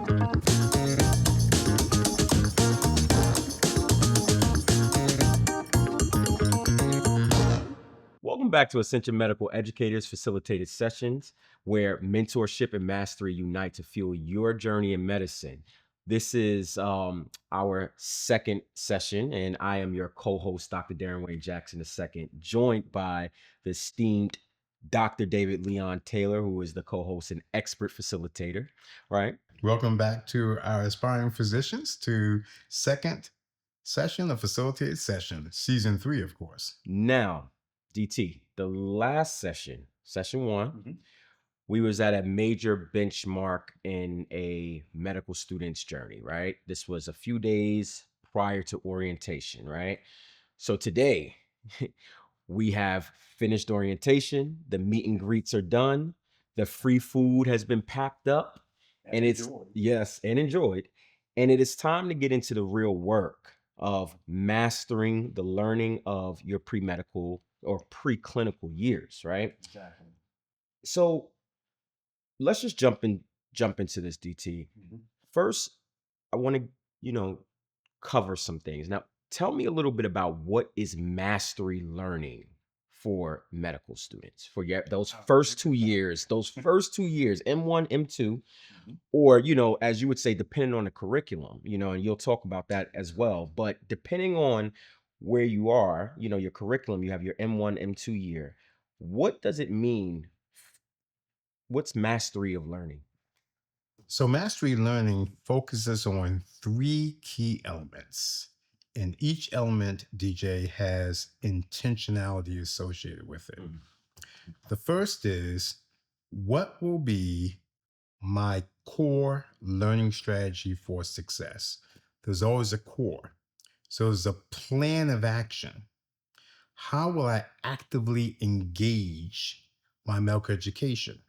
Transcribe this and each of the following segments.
Welcome back to Ascension Medical Educators Facilitated Sessions, where mentorship and mastery unite to fuel your journey in medicine. This is our second session, and I am your co-host, Dr. Darren Wayne Jackson II, joined by the esteemed Dr. David Leon Taylor, who is the co-host and expert facilitator, right? Welcome back to our aspiring physicians to second session of Facilitated Session, season 3, of course. Now, DT, the last session, session 1, we was at a major benchmark in a medical student's journey, right? This was a few days prior to orientation, right? So today, we have finished orientation, the meet and greets are done, the free food has been packed up, and it's enjoyed. And it is time to get into the real work of mastering the learning of your pre-medical or preclinical years, right? Exactly. So let's just jump into this, DT. First, I want to, cover some things. Now, tell me a little bit about what is mastery learning for medical students for those first 2 years, M1, M2, or, as you would say, depending on the curriculum, and you'll talk about that as well. But depending on where you are, your curriculum, you have your M1, M2 year. What does it mean? What's mastery of learning? So, mastery learning focuses on 3 key elements. And each element, DJ, has intentionality associated with it. The first is, what will be my core learning strategy for success? There's always a core. So there's a plan of action. How will I actively engage my medical education?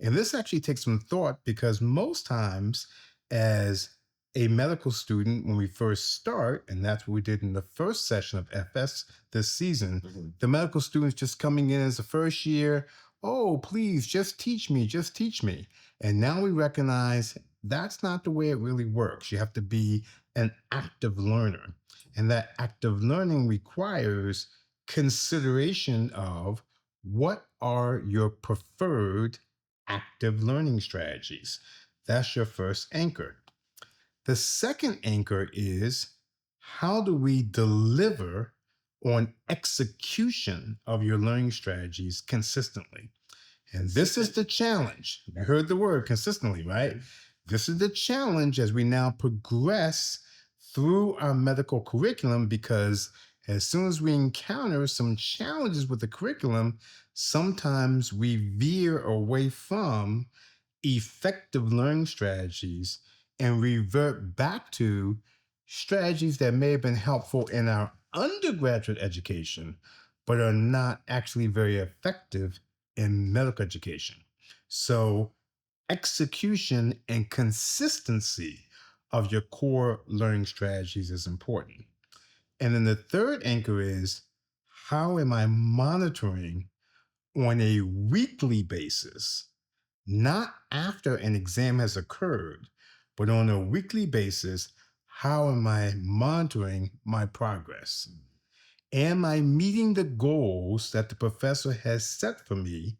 And this actually takes some thought, because most times as a medical student, when we first start, and that's what we did in the first session of FS this season, the medical students just coming in as a first year, oh, please just teach me, just teach me. And now we recognize that's not the way it really works. You have to be an active learner. And that active learning requires consideration of what are your preferred active learning strategies. That's your first anchor. The second anchor is, how do we deliver on execution of your learning strategies consistently? And this is the challenge. You heard the word consistently, right? This is the challenge as we now progress through our medical curriculum, because as soon as we encounter some challenges with the curriculum, sometimes we veer away from effective learning strategies and revert back to strategies that may have been helpful in our undergraduate education, but are not actually very effective in medical education. So, execution and consistency of your core learning strategies is important. And then the third anchor is, how am I monitoring on a weekly basis, not after an exam has occurred, but on a weekly basis? How am I monitoring my progress? Am I meeting the goals that the professor has set for me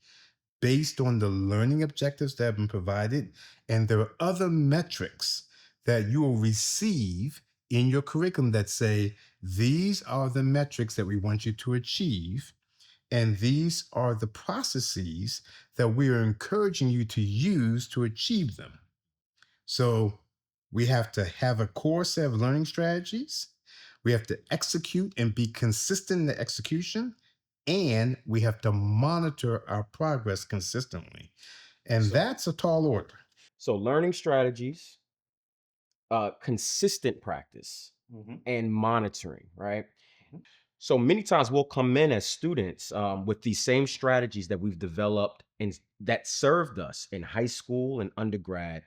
based on the learning objectives that have been provided? And there are other metrics that you will receive in your curriculum that say, these are the metrics that we want you to achieve, and these are the processes that we are encouraging you to use to achieve them. So we have to have a core set of learning strategies. We have to execute and be consistent in the execution. And we have to monitor our progress consistently. And that's a tall order. So learning strategies, consistent practice, and monitoring, right? So many times we'll come in as students with these same strategies that we've developed and that served us in high school and undergrad,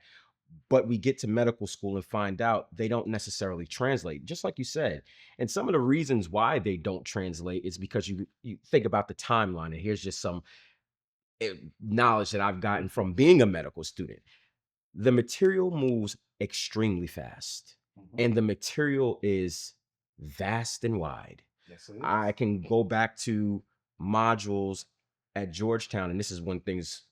but we get to medical school and find out they don't necessarily translate, just like you said. And some of the reasons why they don't translate is because you think about the timeline, and here's just some knowledge that I've gotten from being a medical student. the material moves extremely fast, and the material is vast and wide. Yes, it is. I can go back to modules at Georgetown, and this is when things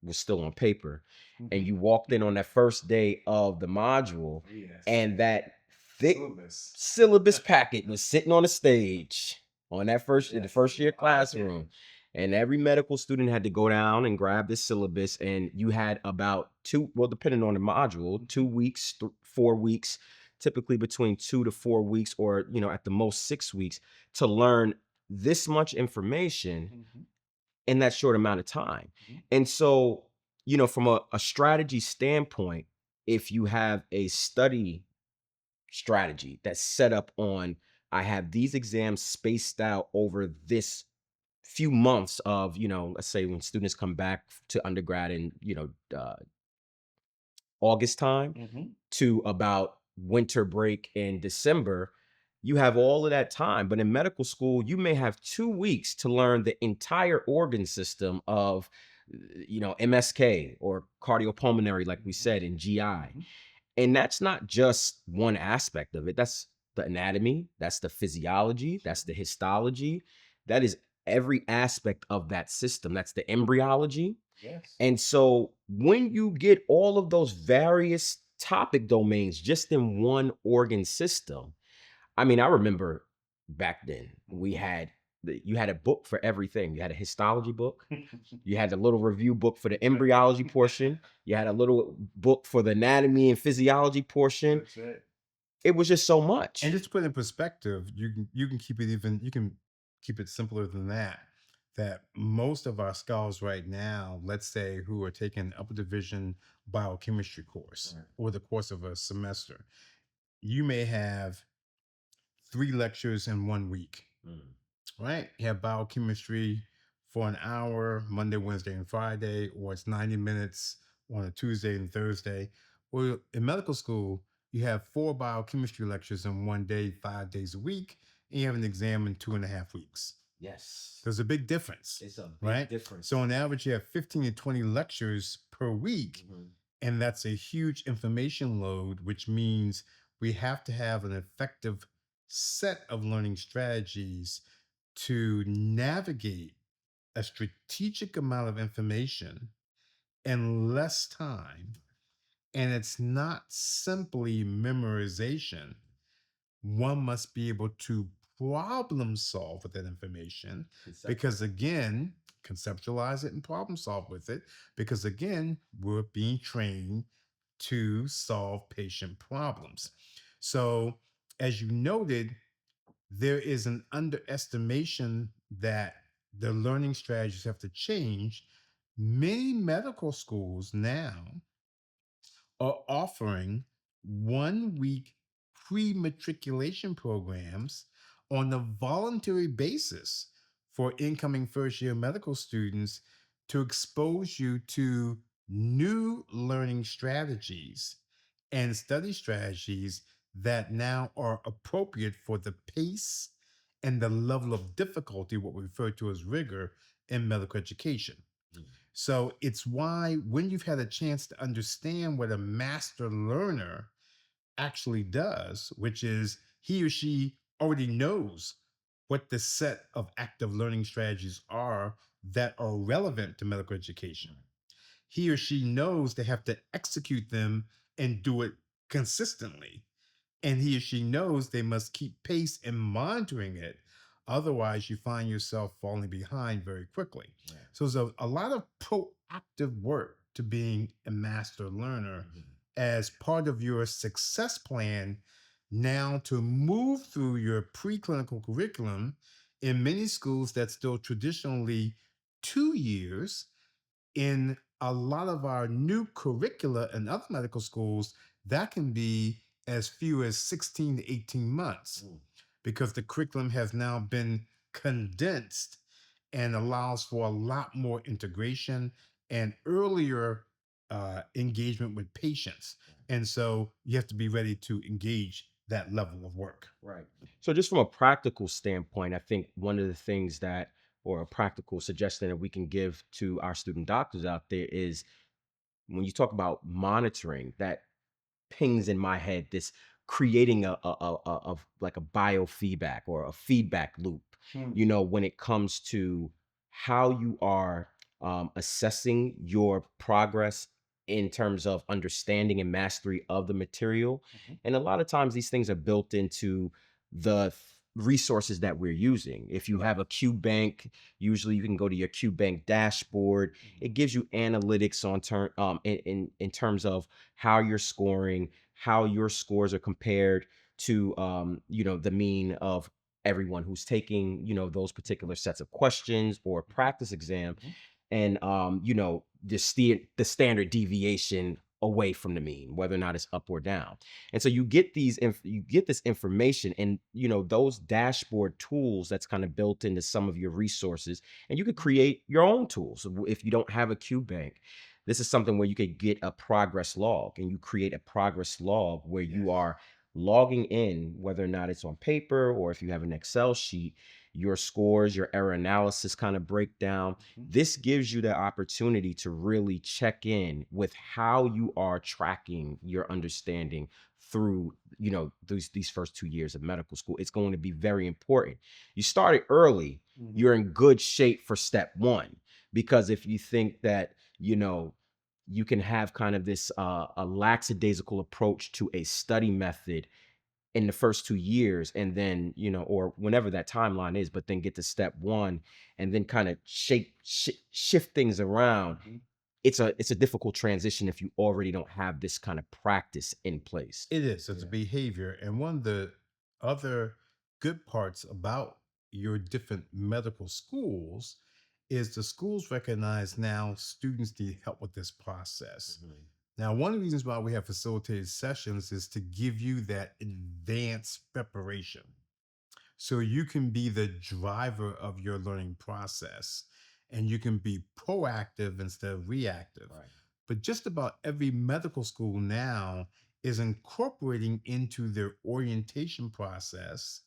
was still on paper. And you walked in on that first day of the module, Yes. and that thick Syllabus. syllabus packet was sitting on the stage on that in the first year classroom. And every medical student had to go down and grab this syllabus, and you had about well, depending on the module, 2 weeks, 4 weeks, typically between 2 to 4 weeks, or at the most 6 weeks, to learn this much information in that short amount of time. And so, from a strategy standpoint, if you have a study strategy that's set up on, I have these exams spaced out over this few months of, let's say when students come back to undergrad in, August time to about winter break in December, you have all of that time. But in medical school, you may have 2 weeks to learn the entire organ system of, MSK or cardiopulmonary, like we said, in GI. And that's not just one aspect of it. That's the anatomy, that's the physiology, that's the histology. That is every aspect of that system. That's the embryology. Yes. And so when you get all of those various topic domains just in one organ system, I mean, I remember back then you had a book for everything. You had a histology book. You had a little review book for the embryology portion. You had a little book for the anatomy and physiology portion. That's it. It was just so much. And just to put in perspective, you can keep it simpler than that. That most of our scholars right now, let's say, who are taking upper division biochemistry course over the course of a semester, you may have 3 lectures in 1 week. Right? You have biochemistry for an hour, Monday, Wednesday, and Friday, or it's 90 minutes on a Tuesday and Thursday. Well, in medical school, you have 4 biochemistry lectures in 1 day, 5 days a week, and you have an exam in 2.5 weeks. Yes. There's a big difference. It's a big right? difference. So on average, you have 15 to 20 lectures per week, and that's a huge information load, which means we have to have an effective set of learning strategies to navigate a strategic amount of information in less time. And it's not simply memorization. One must be able to problem solve with that information because, again, conceptualize it and problem solve with it because, again, we're being trained to solve patient problems. So, as you noted, there is an underestimation that the learning strategies have to change. Many medical schools now are offering 1 week pre-matriculation programs on a voluntary basis for incoming first-year medical students to expose you to new learning strategies and study strategies that now are appropriate for the pace and the level of difficulty, what we refer to as rigor in medical education. So it's why when you've had a chance to understand what a master learner actually does, which is he or she already knows what the set of active learning strategies are that are relevant to medical education. He or she knows they have to execute them and do it consistently. And he or she knows they must keep pace in monitoring it. Otherwise, you find yourself falling behind very quickly. Yeah. So there's a lot of proactive work to being a master learner as part of your success plan now to move through your preclinical curriculum. In many schools, that's still traditionally 2 years. In a lot of our new curricula in other medical schools, that can be as few as 16 to 18 months because the curriculum has now been condensed and allows for a lot more integration and earlier engagement with patients. And so you have to be ready to engage that level of work. Right. So just from a practical standpoint, I think one of the things that, or a practical suggestion that we can give to our student doctors out there is when you talk about monitoring, that pings in my head this creating like a biofeedback or a feedback loop, when it comes to how you are assessing your progress in terms of understanding and mastery of the material. And a lot of times these things are built into the resources that we're using. If you have a Q bank, usually you can go to your Q bank dashboard. It gives you analytics on in terms of how you're scoring, how your scores are compared to the mean of everyone who's taking, those particular sets of questions or practice exam. And the standard deviation away from the mean, whether or not it's up or down. And so you get you get this information, and those dashboard tools that's kind of built into some of your resources, and you could create your own tools. So if you don't have a Q bank, this is something where you could get a progress log, and you create a progress log where you are logging in, whether or not it's on paper or if you have an Excel sheet, your scores, your error analysis kind of breakdown. This gives you the opportunity to really check in with how you are tracking your understanding through, these first 2 years of medical school. It's going to be very important. You started early, you're in good shape for step one. Because if you think that, you can have kind of this a lackadaisical approach to a study method in the first 2 years, and then or whenever that timeline is, but then get to step one and then kind of shift things around. It's a difficult transition if you already don't have this kind of practice in place. It is. It's a behavior. And one of the other good parts about your different medical schools is the schools recognize now students need help with this process. Now, one of the reasons why we have facilitated sessions is to give you that advanced preparation so you can be the driver of your learning process and you can be proactive instead of reactive. Right. But just about every medical school now is incorporating into their orientation process,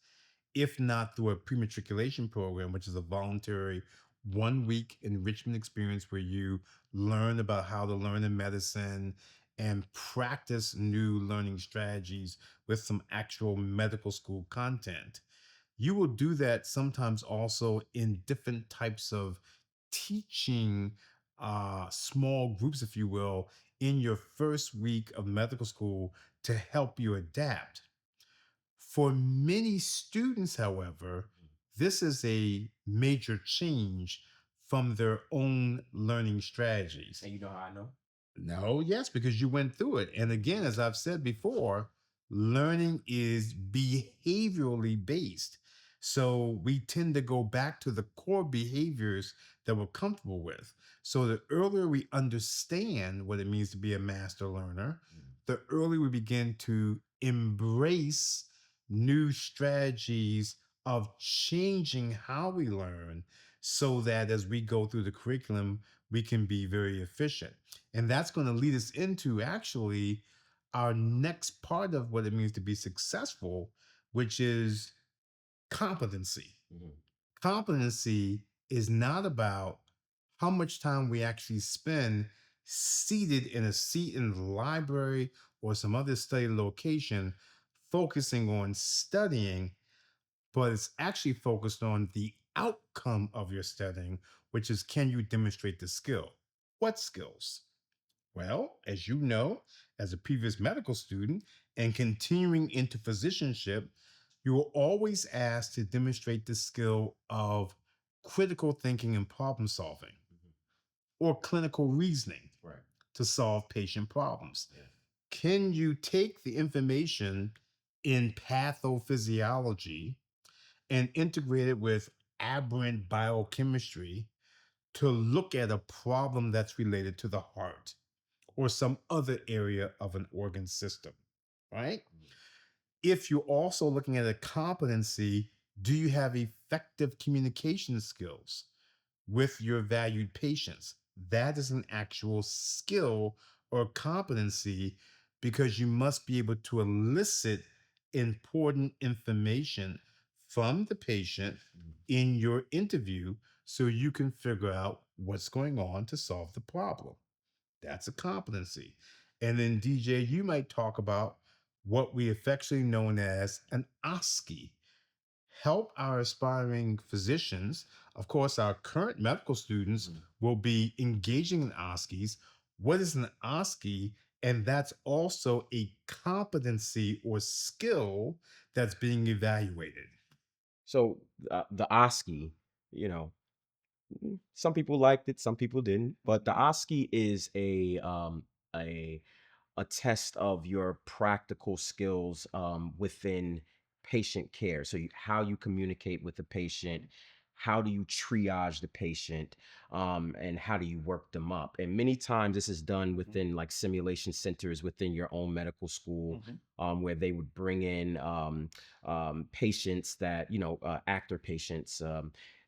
if not through a pre-matriculation program, which is a voluntary 1 week enrichment experience where you learn about how to learn in medicine and practice new learning strategies with some actual medical school content. You will do that sometimes also in different types of teaching, small groups, if you will, in your first week of medical school to help you adapt. For many students, however, this is a major change from their own learning strategies. And you know how I know? No, yes, because you went through it. And again, as I've said before, learning is behaviorally based. So we tend to go back to the core behaviors that we're comfortable with. So the earlier we understand what it means to be a master learner, the earlier we begin to embrace new strategies of changing how we learn so that as we go through the curriculum, we can be very efficient. And that's going to lead us into actually our next part of what it means to be successful, which is competency. Competency is not about how much time we actually spend seated in a seat in the library or some other study location focusing on studying, but it's actually focused on the outcome of your studying, which is can you demonstrate the skill? What skills? Well, as you know, as a previous medical student and continuing into physicianship, you will always asked to demonstrate the skill of critical thinking and problem solving or clinical reasoning Right. to solve patient problems. Yeah. Can you take the information in pathophysiology and integrate it with aberrant biochemistry to look at a problem that's related to the heart or some other area of an organ system, right? If you're also looking at a competency, do you have effective communication skills with your valued patients? That is an actual skill or competency because you must be able to elicit important information from the patient in your interview so you can figure out what's going on to solve the problem. That's a competency. And then, DJ, you might talk about what we affectionately known as an OSCE. Help our aspiring physicians. Of course, our current medical students will be engaging in OSCEs. What is an OSCE? And that's also a competency or skill that's being evaluated. So the OSCE, you know, some people liked it, some people didn't, but the OSCE is a a test of your practical skills within patient care. So how you communicate with the patient, how do you triage the patient, and how do you work them up? And many times this is done within like simulation centers within your own medical school, where they would bring in patients that, actor patients.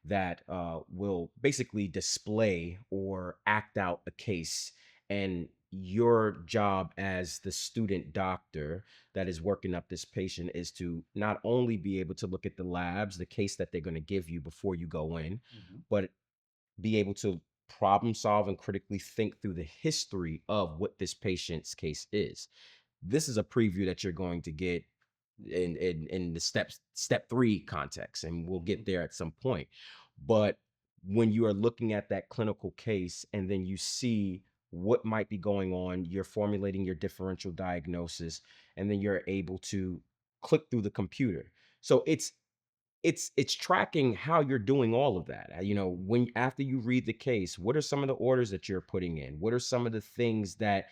That will basically display or act out a case, and your job as the student doctor that is working up this patient is to not only be able to look at the labs, the case that they're going to give you before you go in, but be able to problem solve and critically think through the history of what this patient's case is. This is a preview that you're going to get in the step 3 context, and we'll get there at some point. But when you are looking at that clinical case and then you see what might be going on, you're formulating your differential diagnosis, and then you're able to click through the computer. So it's tracking how you're doing all of that. When after you read the case, what are some of the orders that you're putting in? What are some of the things that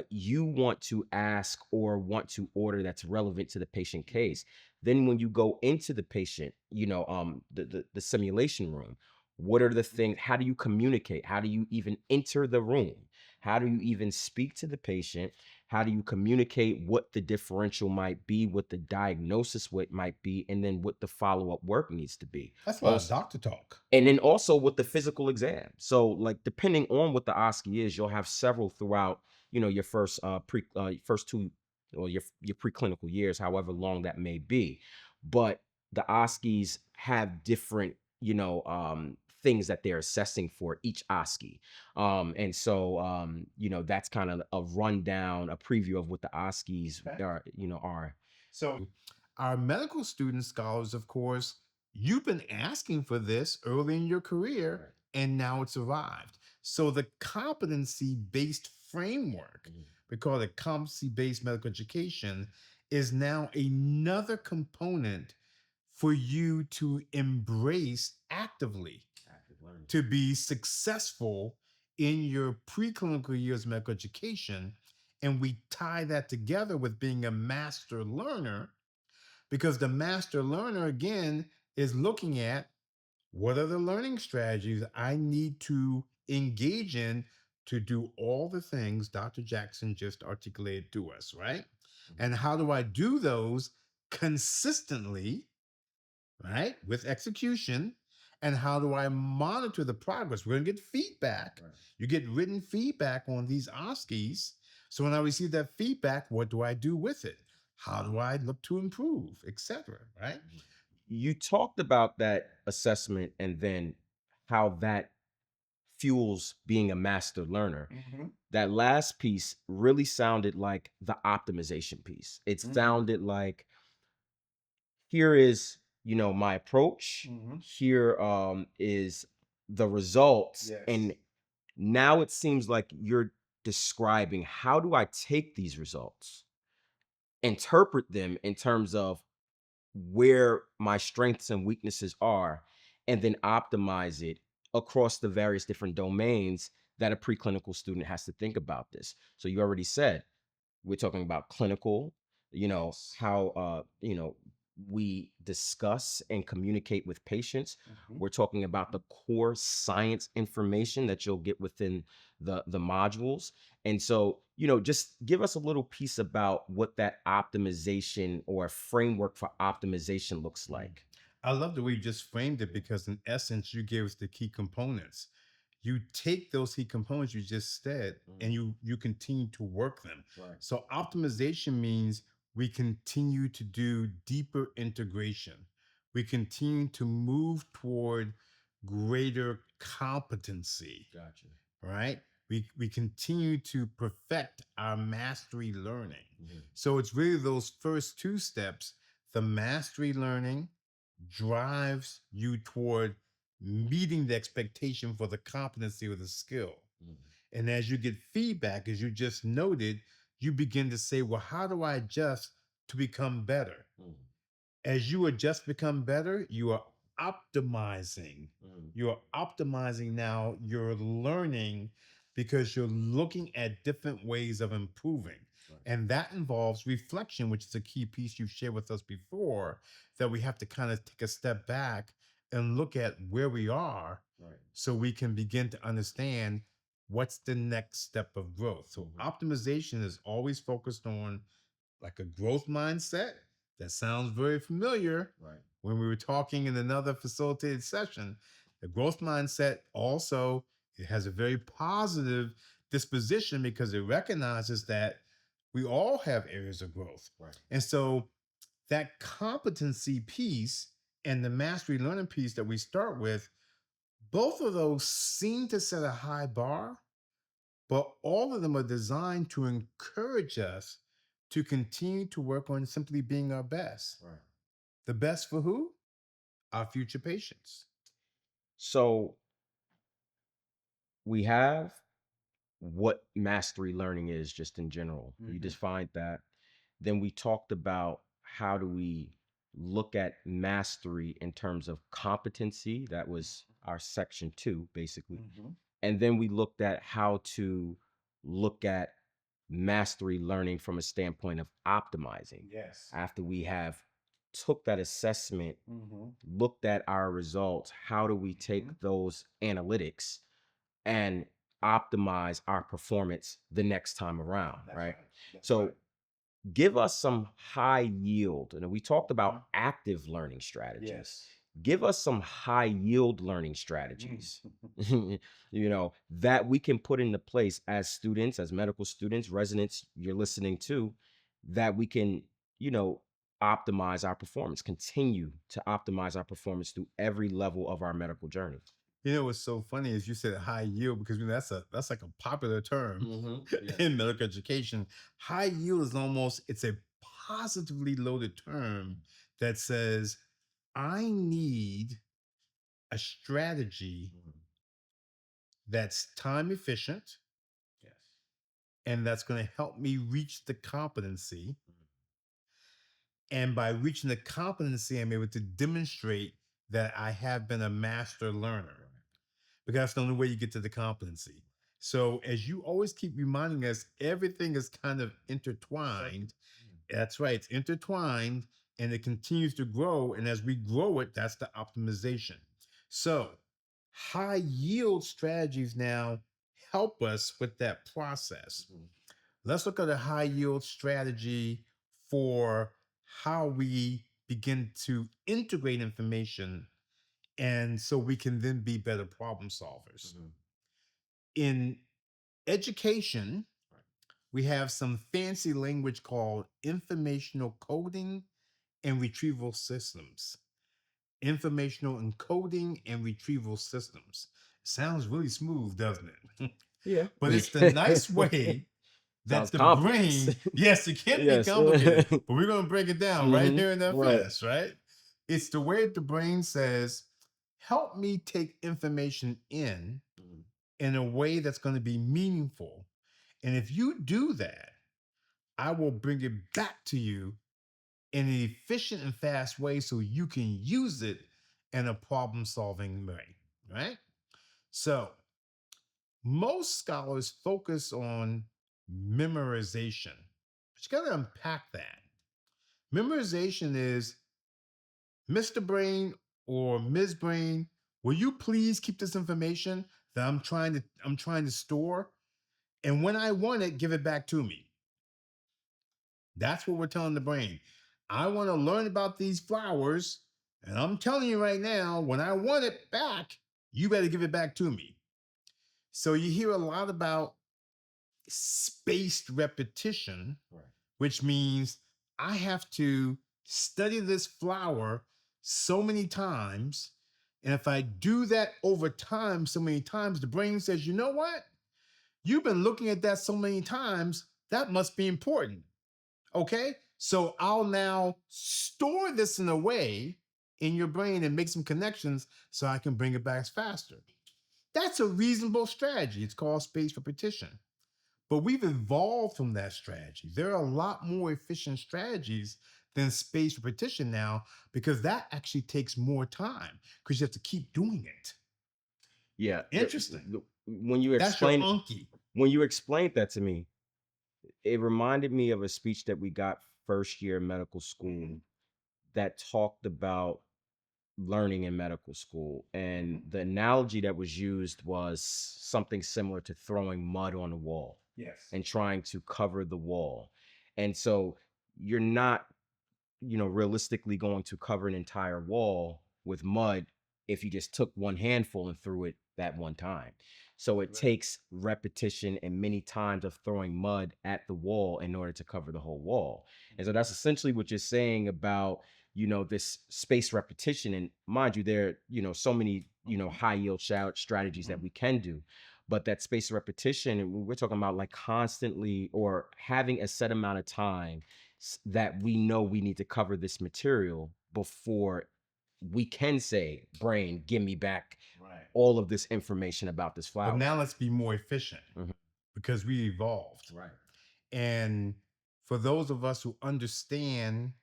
you want to ask or want to order that's relevant to the patient case? Then when you go into the patient, the simulation room, what are the things? How do you communicate? How do you even enter the room? How do you even speak to the patient? How do you communicate what the differential might be, what the diagnosis what might be, and then what the follow-up work needs to be? That's a lot of Also, doctor talk. and then also with the physical exam. So like depending on what the OSCE is, you'll have several throughout, your first two, or your preclinical years, however long that may be. But the OSCEs have different, things that they're assessing for each OSCE. And so that's kind of a rundown, a preview of what the OSCEs Okay. are. So, our medical student scholars, of course, you've been asking for this early in your career, and now it's arrived. So, the competency based framework, we call it competency based medical education, is now another component for you to embrace actively Active learning. to be successful in your preclinical years of medical education. And we tie that together with being a master learner, because the master learner, again, is looking at what are the learning strategies I need to engage in to do all the things Dr. Jackson just articulated to us, right? And how do I do those consistently, right, with execution? And how do I monitor the progress? We're going to get feedback. Right. You get written feedback on these OSCEs. So when I receive that feedback, what do I do with it? How do I look to improve, etc., right? You talked about that assessment and then how that fuels being a master learner. That last piece really sounded like the optimization piece. It sounded like, here is, my approach. Here is the results. Yes. And now it seems like you're describing, how do I take these results, interpret them in terms of where my strengths and weaknesses are, and then optimize it across the various different domains that a preclinical student has to think about this. So you already said we're talking about clinical, Yes. how we discuss and communicate with patients. We're talking about the core science information that you'll get within the modules. And so, just give us a little piece about what that optimization or framework for optimization looks like. I love the way you just framed it, because in essence, you gave us the key components. You take those key components you just said, and you continue to work them. Right. So optimization means we continue to do deeper integration. We continue to move toward greater competency. Gotcha. Right? We continue to perfect our mastery learning. Mhm. So it's really those first two steps. The mastery learning drives you toward meeting the expectation for the competency or the skill. Mhm. And as you get feedback, as you just noted, you begin to say, well, how do I adjust to become better? Mhm. As you adjust to become better, you are optimizing. Mhm. You are optimizing now your learning because you're looking at different ways of improving. Right. And that involves reflection, which is a key piece you've shared with us before, that we have to kind of take a step back and look at where we are Right. so we can begin to understand what's the next step of growth. So Mhm. optimization is always focused on like a growth mindset. That sounds very familiar. Right. When we were talking in another facilitated session, the growth mindset also, it has a very positive disposition because it recognizes that we all have areas of growth. Right. And so that competency piece and the mastery learning piece that we start with, both of those seem to set a high bar, but all of them are designed to encourage us to continue to work on simply being our best. Right. The best for who? Our future patients. So we have what mastery learning is just in general. You Mhm. defined that. Then we talked about how do we look at mastery in terms of competency. That was our section 2, basically. And then we looked at how to look at mastery learning from a standpoint of optimizing. Yes. After we have took that assessment, looked at our results, how do we take those analytics and optimize our performance the next time around, right? So give us some high yield. And we talked about active learning strategies. Yes. Give us some high yield learning strategies, that we can put into place as students, as medical students, residents, you're listening to, that we can, optimize our performance, continue to optimize our performance through every level of our medical journey. You know what's so funny is you said high yield because that's like a popular term Yeah. in medical education. High yield is it's a positively loaded term that says I need a strategy that's time efficient. Yes. And that's going to help me reach the competency. And by reaching the competency, I'm able to demonstrate that I have been a master learner because that's the only way you get to the competency. So, as you always keep reminding us, everything is kind of intertwined. That's right, it's intertwined and it continues to grow. And as we grow it, that's the optimization. So, high yield strategies now help us with that process. Let's look at a high yield strategy for how we begin to integrate information and so we can then be better problem solvers. In education, we have some fancy language called informational coding and retrieval systems. Informational encoding and retrieval systems. Sounds really smooth, doesn't it? Yeah. But it's the nice way that Sounds the complex. brain, yes, it can be Yes. complicated, but we're going to break it down right here in Right. FS, right? It's the way the brain says, help me take information in a way that's going to be meaningful. And if you do that, I will bring it back to you in an efficient and fast way so you can use it in a problem solving way, right? So, most scholars focus on memorization, but you got to unpack that. Memorization is Mr. Brain or Ms. Brain, will you please keep this information that I'm trying to store? And when I want it, give it back to me. That's what we're telling the brain. I want to learn about these flowers, and I'm telling you right now, when I want it back, you better give it back to me. So you hear a lot about spaced repetition, which means I have to study this flower so many times. And if I do that over time, so many times, the brain says, you know what? You've been looking at that so many times, that must be important. Okay? So I'll now store this in a way in your brain and make some connections so I can bring it back faster. That's a reasonable strategy. It's called spaced repetition. But we've evolved from that strategy. There are a lot more efficient strategies than spaced repetition now because that actually takes more time because you have to keep doing it. Yeah. Interesting. When you That's your explain Anki. when you explained that to me, it reminded me of a speech that we got first year medical school that talked about learning in medical school. And the analogy that was used was something similar to throwing mud on a wall Yes. and trying to cover the wall. And so you're not, realistically going to cover an entire wall with mud if you just took one handful and threw it that one time. So it takes repetition and many times of throwing mud at the wall in order to cover the whole wall. And so that's essentially what you're saying about, this space repetition. And mind you, there are, so many, high yield strategies that we can do. But that space repetition, and we're talking about like constantly or having a set amount of time that we know we need to cover this material before we can say, brain, give me back all of this information about this flower. But now let's be more efficient Mhm. because we evolved. Right. And for those of us who understand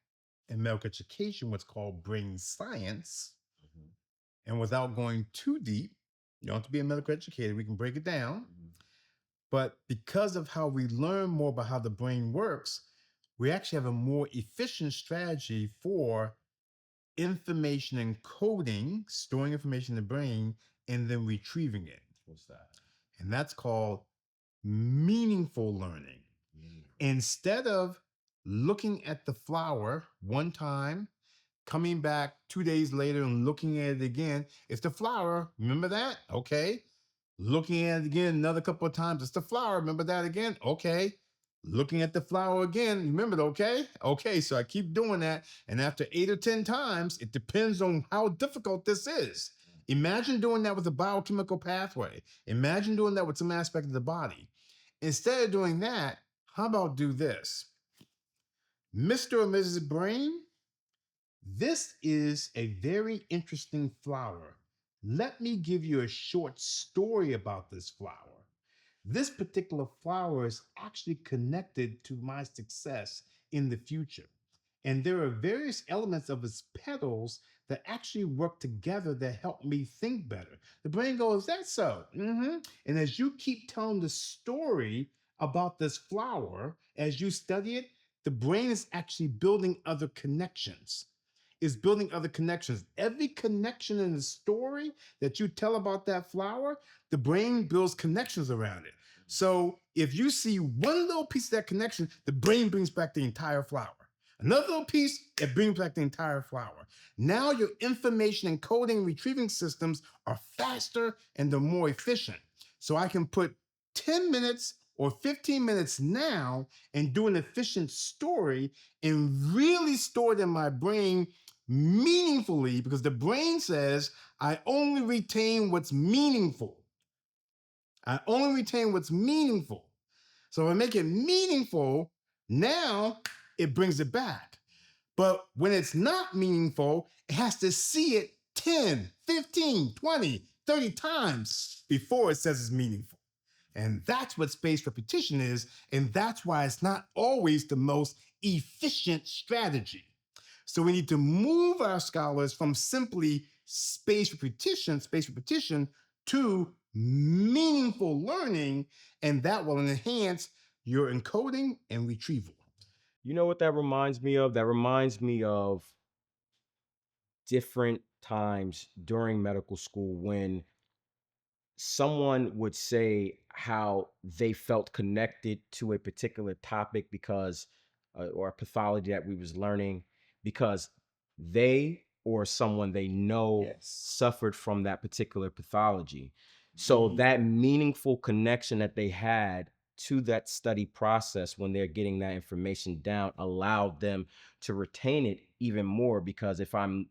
in medical education what's called brain science, and without going too deep, you don't have to be a medical educator, we can break it down. But because of how we learn more about how the brain works, we actually have a more efficient strategy for information encoding, storing information in the brain, and then retrieving it. What's that? And that's called meaningful learning. Instead of looking at the flower one time, coming back 2 days later and looking at it again, it's the flower. Remember that? Okay. Looking at it again another couple of times, it's the flower. Remember that again? Okay. Looking at the flower again, remember it? Okay. Okay. So I keep doing that. And after 8 or 10 times, it depends on how difficult this is. Imagine doing that with a biochemical pathway. Imagine doing that with some aspect of the body. Instead of doing that, how about do this? Mr. or Mrs. Brain, this is a very interesting flower. Let me give you a short story about this flower. This particular flower is actually connected to my success in the future. And there are various elements of its petals that actually work together that help me think better. The brain goes, that's so. And as you keep telling the story about this flower, as you study it, the brain is actually building other connections. Is building other connections. Every connection in the story that you tell about that flower, the brain builds connections around it. So if you see one little piece of that connection, the brain brings back the entire flower. Another little piece, it brings back the entire flower. Now your information encoding and retrieving systems are faster and they're more efficient. So I can put 10 minutes or 15 minutes now and do an efficient story and really store it in my brain meaningfully because the brain says, I only retain what's meaningful. I only retain what's meaningful. So if I make it meaningful, now it brings it back. But when it's not meaningful, it has to see it 10, 15, 20, 30 times before it says it's meaningful. And that's what spaced repetition is. And that's why it's not always the most efficient strategy. So we need to move our scholars from simply spaced repetition to meaningful learning, and that will enhance your encoding and retrieval. You know what that reminds me of? That reminds me of different times during medical school when someone would say how they felt connected to a particular topic because or a pathology that we was learning because they or someone they know suffered from that particular pathology. So that meaningful connection that they had to that study process when they're getting that information down allowed them to retain it even more because if I'm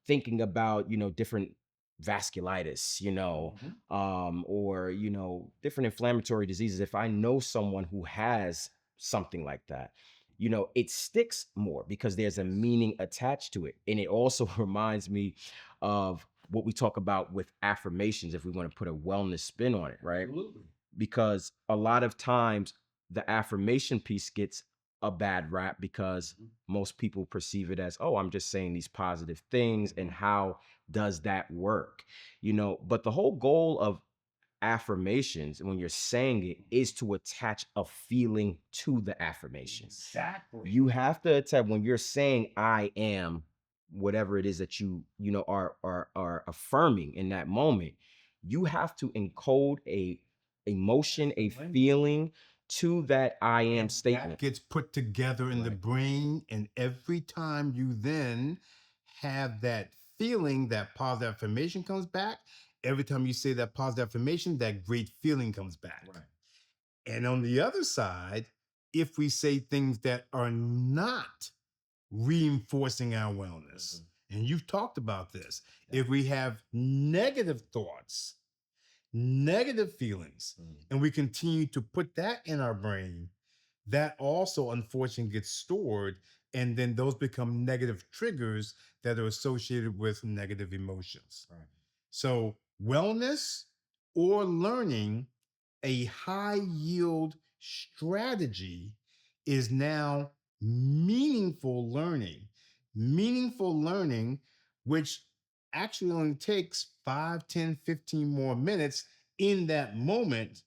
thinking about different vasculitis, or, different inflammatory diseases, if I know someone who has something like that, it sticks more because there's a meaning attached to it. And it also reminds me of what we talk about with affirmations, if we want to put a wellness spin on it, right? Absolutely. Because a lot of times the affirmation piece gets a bad rap because most people perceive it as, oh, I'm just saying these positive things, and how does that work? But the whole goal of affirmations, when you're saying it, is to attach a feeling to the affirmation. Exactly. You have to attach, when you're saying I am whatever it is that are affirming in that moment, you have to encode a emotion, a feeling to that I am statement. That gets put together in the Right. brain, and every time you then have that feeling, that positive affirmation comes back. Every time you say that positive affirmation, that great feeling comes back. Right. And on the other side, if we say things that are not reinforcing our wellness, and you've talked about this, if we have negative thoughts, negative feelings, and we continue to put that in our brain, that also unfortunately gets stored, and then those become negative triggers that are associated with negative emotions. Right. So wellness or learning, a high yield strategy is now meaningful learning, which actually only takes 5, 10, 15 more minutes in that moment.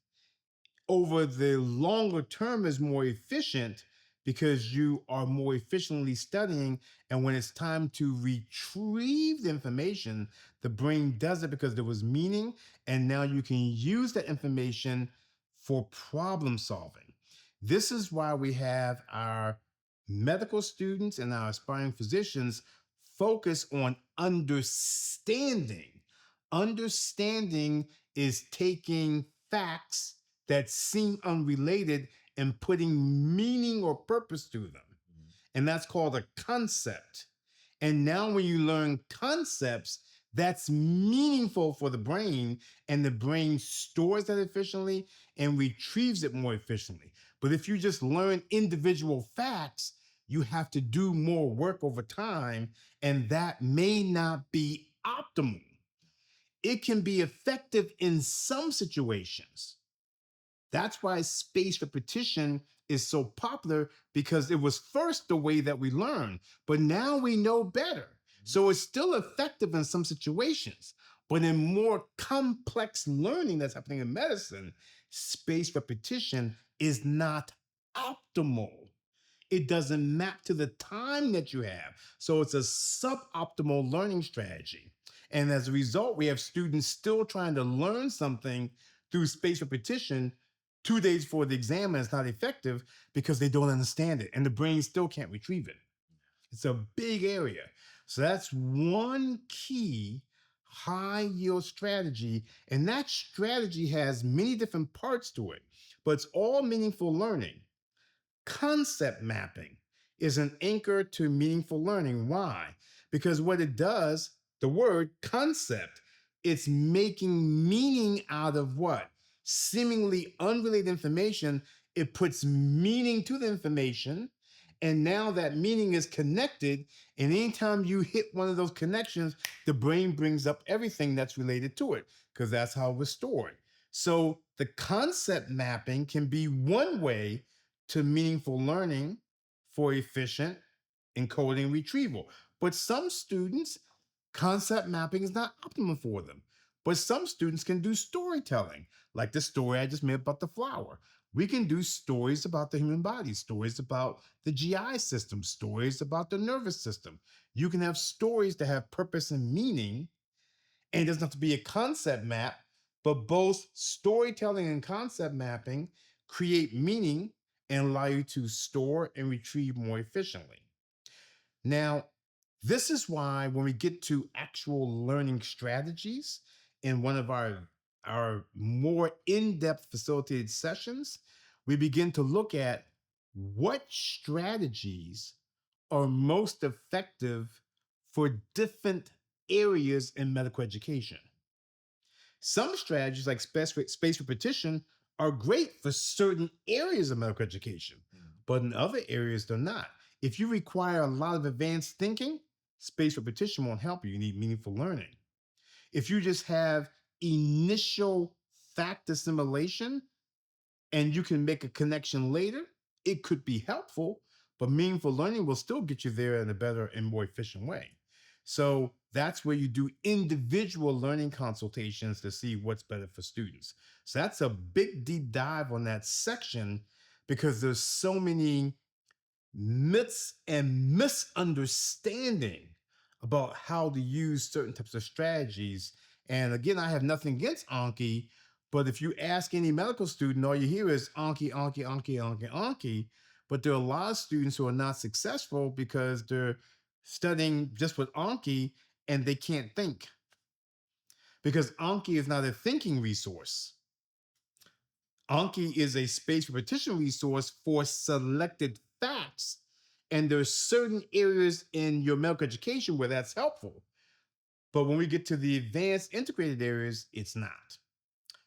Over the longer term is more efficient because you are more efficiently studying. And when it's time to retrieve the information, the brain does it because there was meaning. And now you can use that information for problem solving. This is why we have our medical students and our aspiring physicians focus on understanding. Understanding is taking facts that seem unrelated and putting meaning or purpose to them. And that's called a concept. And now, when you learn concepts, that's meaningful for the brain, and the brain stores that efficiently and retrieves it more efficiently. But if you just learn individual facts, you have to do more work over time, and that may not be optimal. It can be effective in some situations. That's why spaced repetition is so popular, because it was first the way that we learn, but now we know better. So it's still effective in some situations, but in more complex learning that's happening in medicine, spaced repetition is not optimal. It doesn't map to the time that you have. So it's a suboptimal learning strategy. And as a result, we have students still trying to learn something through spaced repetition 2 days before the exam, and it's not effective because they don't understand it and the brain still can't retrieve it. It's a big area. So that's one key high yield strategy. And that strategy has many different parts to it, but it's all meaningful learning. Concept mapping is an anchor to meaningful learning. Why? Because what it does, the word concept, it's making meaning out of what? Seemingly unrelated information. It puts meaning to the information, and now that meaning is connected. And anytime you hit one of those connections, the brain brings up everything that's related to it, because that's how it was stored. So the concept mapping can be one way to meaningful learning for efficient encoding retrieval. But some students, concept mapping is not optimal for them. But some students can do storytelling, like the story I just made about the flower. We can do stories about the human body, stories about the GI system, stories about the nervous system. You can have stories that have purpose and meaning, and it doesn't have to be a concept map, but both storytelling and concept mapping create meaning and allow you to store and retrieve more efficiently. Now, this is why when we get to actual learning strategies in one of our more in-depth facilitated sessions, we begin to look at what strategies are most effective for different areas in medical education. Some strategies like space repetition are great for certain areas of medical education, but in other areas they're not. If you require a lot of advanced thinking, space repetition won't help you. You need meaningful learning. If you just have initial fact assimilation and you can make a connection later, it could be helpful, but meaningful learning will still get you there in a better and more efficient way. So that's where you do individual learning consultations to see what's better for students. So that's a big deep dive on that section because there's so many myths and misunderstanding about how to use certain types of strategies. And again, I have nothing against Anki, but if you ask any medical student, all you hear is Anki, Anki, Anki, Anki, Anki. But there are a lot of students who are not successful because they're studying just with Anki and they can't think because Anki is not a thinking resource. Anki is a space repetition resource for selected facts. And there's certain areas in your medical education where that's helpful. But when we get to the advanced integrated areas, it's not.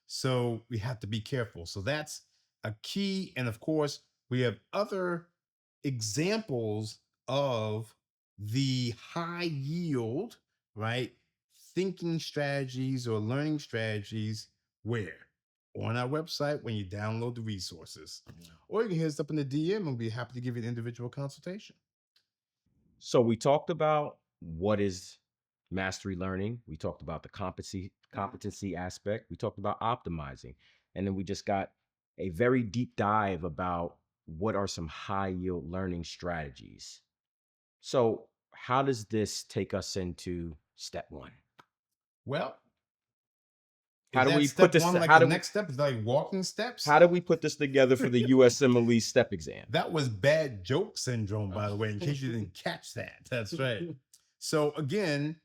So we have to be careful. So that's a key. And of course, we have other examples of the high yield, right? Thinking strategies or learning strategies where? On our website when you download the resources. Or you can hit us up in the DM and we'll be happy to give you an individual consultation. So we talked about what is mastery learning. We talked about the competency aspect. We talked about optimizing. And then we just got a very deep dive about what are some high yield learning strategies. So how does this take us into step one? Well, How is do that we put step this? one like How the do next step? Is like walking steps? how do we put this together for the USMLE Step exam? That was bad joke syndrome, by the way, in case you didn't catch that. That's right. So again,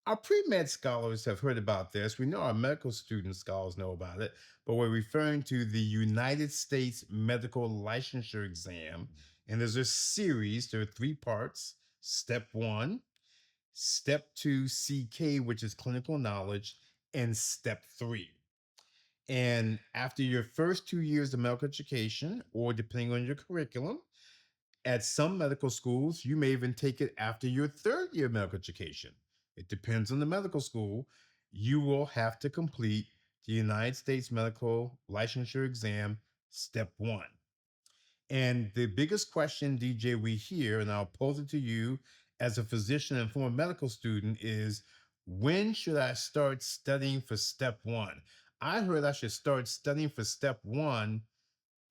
our pre-med scholars have heard about this. We know our medical student scholars know about it, but we're referring to the United States Medical Licensure Exam. And there's a series, there are 3 parts. Step 1, Step 2, CK, which is clinical knowledge, and Step 3. And after your first 2 years of medical education, or depending on your curriculum, at some medical schools, you may even take it after your 3rd year of medical education. It depends on the medical school. You will have to complete the United States Medical Licensure Exam, Step 1. And the biggest question, DJ, we hear, and I'll pose it to you as a physician and former medical student, is when should I start studying for Step 1? I heard I should start studying for Step 1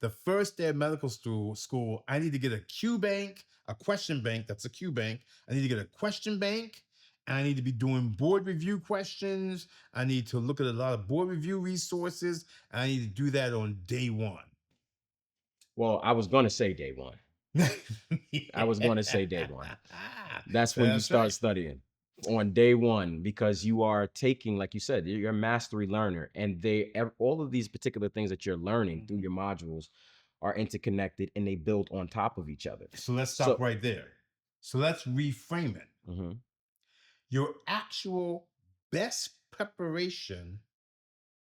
the first day of medical school. I need to get a Q bank, a question bank. That's a Q bank. I need to get a question bank. And I need to be doing board review questions. I need to look at a lot of board review resources. And I need to do that on day 1. Well, I was going to say day one. I was going to say day one. That's when you start right. studying on day one, because you are taking, like you said, you're a mastery learner, and all of these particular things that you're learning through your modules are interconnected and they build on top of each other. So let's stop right there. So let's reframe it. Mhm. Your actual best preparation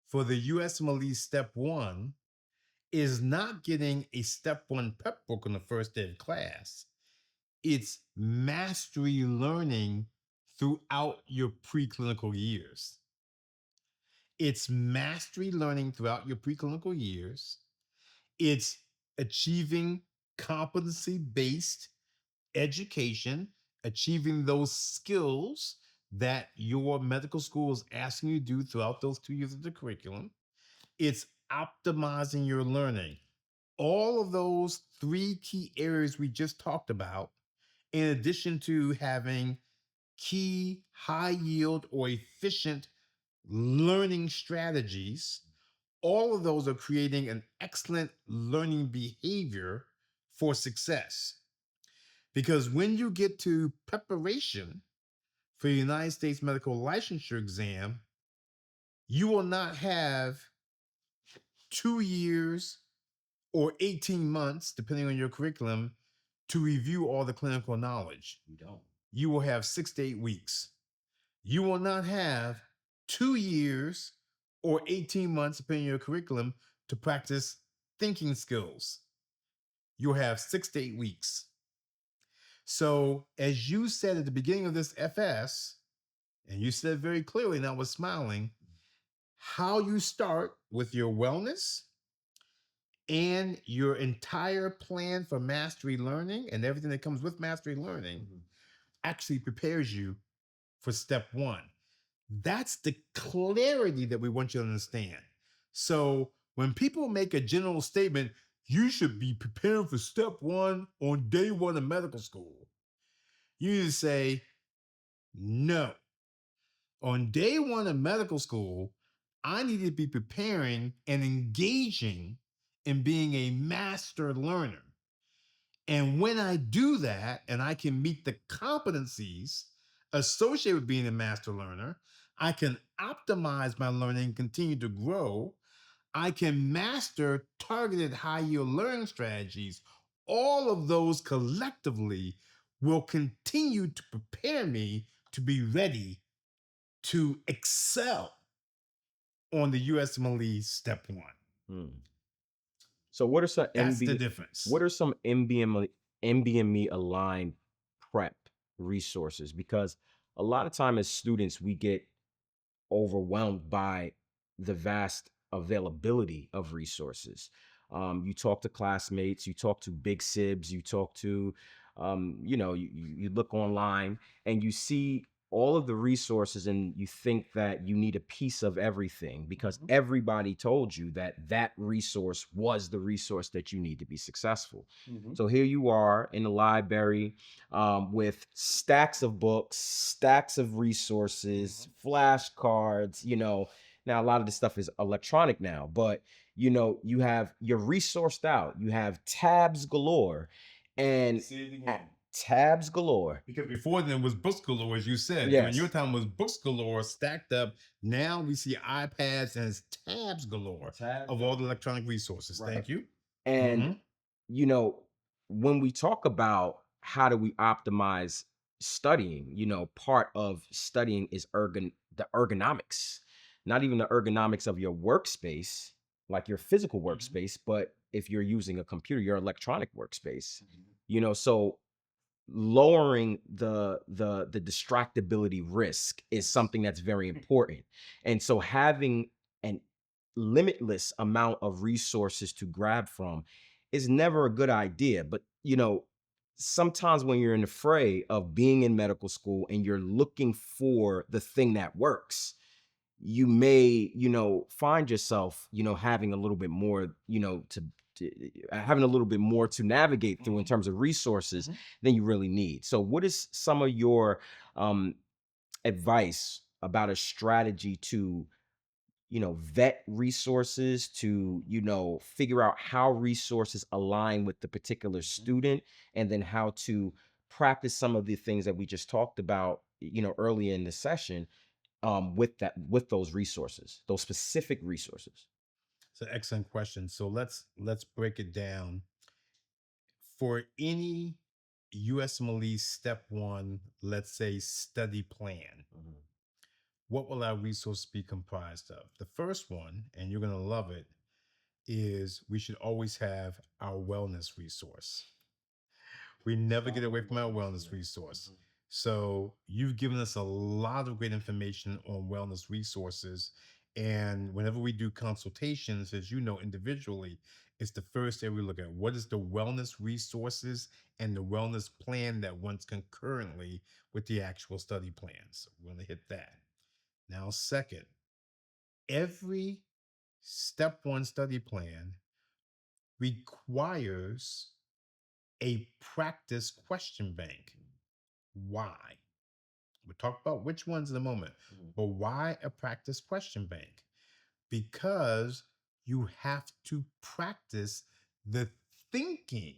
for the USMLE Step 1 is not getting a Step 1 prep book on the first day of class. It's mastery learning throughout your preclinical years. It's mastery learning throughout your preclinical years. It's achieving competency-based education, achieving those skills that your medical school is asking you to do throughout those 2 years of the curriculum. It's optimizing your learning. All of those 3 key areas we just talked about, in addition to having key high yield or efficient learning strategies, all of those are creating an excellent learning behavior for success. Because when you get to preparation for the United States Medical Licensure Exam, you will not have 2 years or 18 months, depending on your curriculum, to review all the clinical knowledge. You don't. You will have 6 to 8 weeks. You will not have 2 years or 18 months, depending on your curriculum, to practice thinking skills. You'll have 6 to 8 weeks. So, as you said at the beginning of this FS, and you said very clearly, and I was smiling, how you start with your wellness and your entire plan for mastery learning and everything that comes with mastery learning actually prepares you for step one. That's the clarity that we want you to understand. So when people make a general statement, you should be preparing for step one on day one of medical school, you need to say, no. On day one of medical school, I need to be preparing and engaging in being a master learner. And when I do that, and I can meet the competencies associated with being a master learner, I can optimize my learning, continue to grow. I can master targeted high yield learning strategies. All of those collectively will continue to prepare me to be ready to excel on the USMLE Step 1. Hmm. So what are some That's the difference. NBME aligned prep resources? Because a lot of time as students, we get overwhelmed by the vast availability of resources. You talk to classmates, you talk to big sibs, you talk to, you look online and you see all of the resources and you think that you need a piece of everything because everybody told you that that resource was the resource that you need to be successful. So here you are in the library with stacks of books, stacks of resources, flashcards, Now a lot of this stuff is electronic now, but you have you're resourced out. You have tabs galore and Say it again. tabs galore. Because before then it was books galore, as you said. Yes. During your time was books galore stacked up. Now we see iPads and it's tabs galore of all the electronic resources. Right. Thank you. And when we talk about how do we optimize studying, part of studying is the ergonomics, not even the ergonomics of your workspace, like your physical workspace, but if you're using a computer, your electronic workspace, so lowering the distractibility risk is something that's very important. And so having an limitless amount of resources to grab from is never a good idea. But sometimes when you're in the fray of being in medical school and you're looking for the thing that works, you may find yourself having a little bit more having a little bit more to navigate through in terms of resources than you really need. So what is some of your advice about a strategy to vet resources, to figure out how resources align with the particular student, and then how to practice some of the things that we just talked about earlier in the session, with those resources, those specific resources? It's an excellent question. So let's break it down. For any USMLE Step 1, let's say study plan, what will our resource be comprised of? The first one, and you're going to love it, is we should always have our wellness resource. We never get away from our wellness resource. So you've given us a lot of great information on wellness resources. And whenever we do consultations, as you know, individually, it's the first area we look at. What is the wellness resources and the wellness plan that runs concurrently with the actual study plans? So we're going to hit that. Now, second, every step 1 study plan requires a practice question bank. Why? We'll talk about which ones in a moment, but why a practice question bank? Because you have to practice the thinking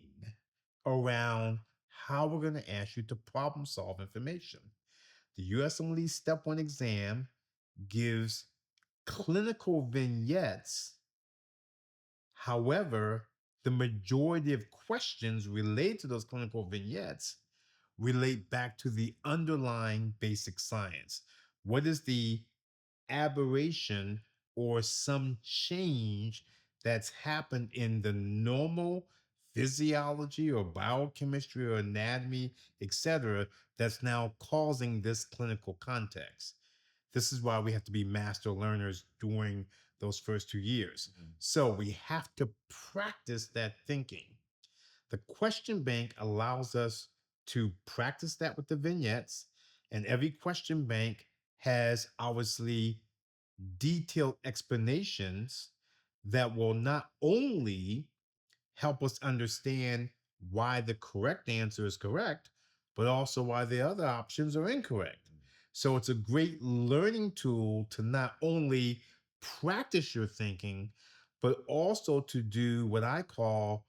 around how we're going to ask you to problem solve information. The USMLE Step 1 exam gives clinical vignettes. However, the majority of questions related to those clinical vignettes relate back to the underlying basic science. What is the aberration or some change that's happened in the normal physiology or biochemistry or anatomy, etc., that's now causing this clinical context. This is why we have to be master learners during those first 2 years. So we have to practice that thinking. The question bank allows us to practice that with the vignettes, and every question bank has obviously detailed explanations that will not only help us understand why the correct answer is correct, but also why the other options are incorrect. So it's a great learning tool to not only practice your thinking, but also to do what I call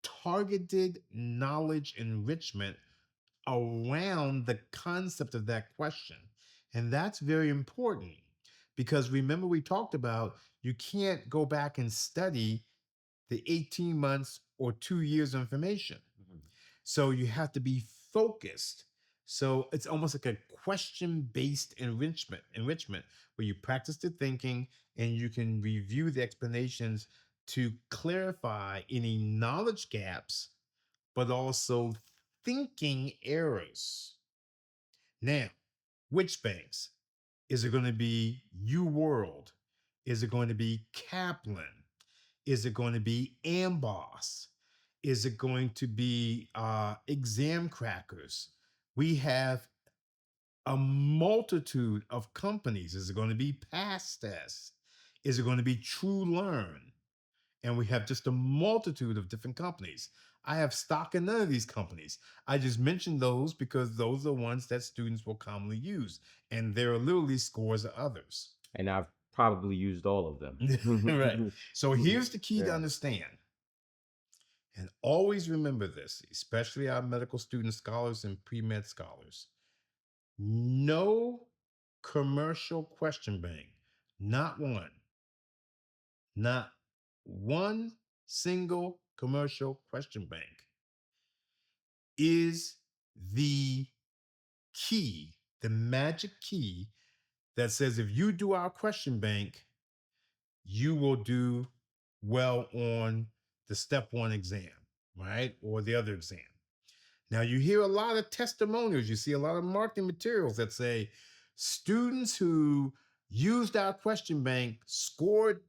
targeted knowledge enrichment around the concept of that question. And that's very important because remember, we talked about you can't go back and study the 18 months or 2 years of information. So you have to be focused. So it's almost like a question-based enrichment where you practice the thinking and you can review the explanations to clarify any knowledge gaps, but also thinking errors. Now, which banks? Is it going to be UWorld? Is it going to be Kaplan? Is it going to be Amboss? Is it going to be Exam Crackers? We have a multitude of companies. Is it going to be Pastest? Is it going to be True Learn? And we have just a multitude of different companies. I have stock in none of these companies. I just mentioned those because those are the ones that students will commonly use. And there are literally scores of others. And I've probably used all of them. Right. So here's the key to Yeah. understand. And always remember this, especially our medical student scholars and pre-med scholars. No commercial question bank, not one single commercial question bank is the key, the magic key that says if you do our question bank, you will do well on the step 1 exam, right? Or the other exam. Now, you hear a lot of testimonials, you see a lot of marketing materials that say students who used our question bank scored,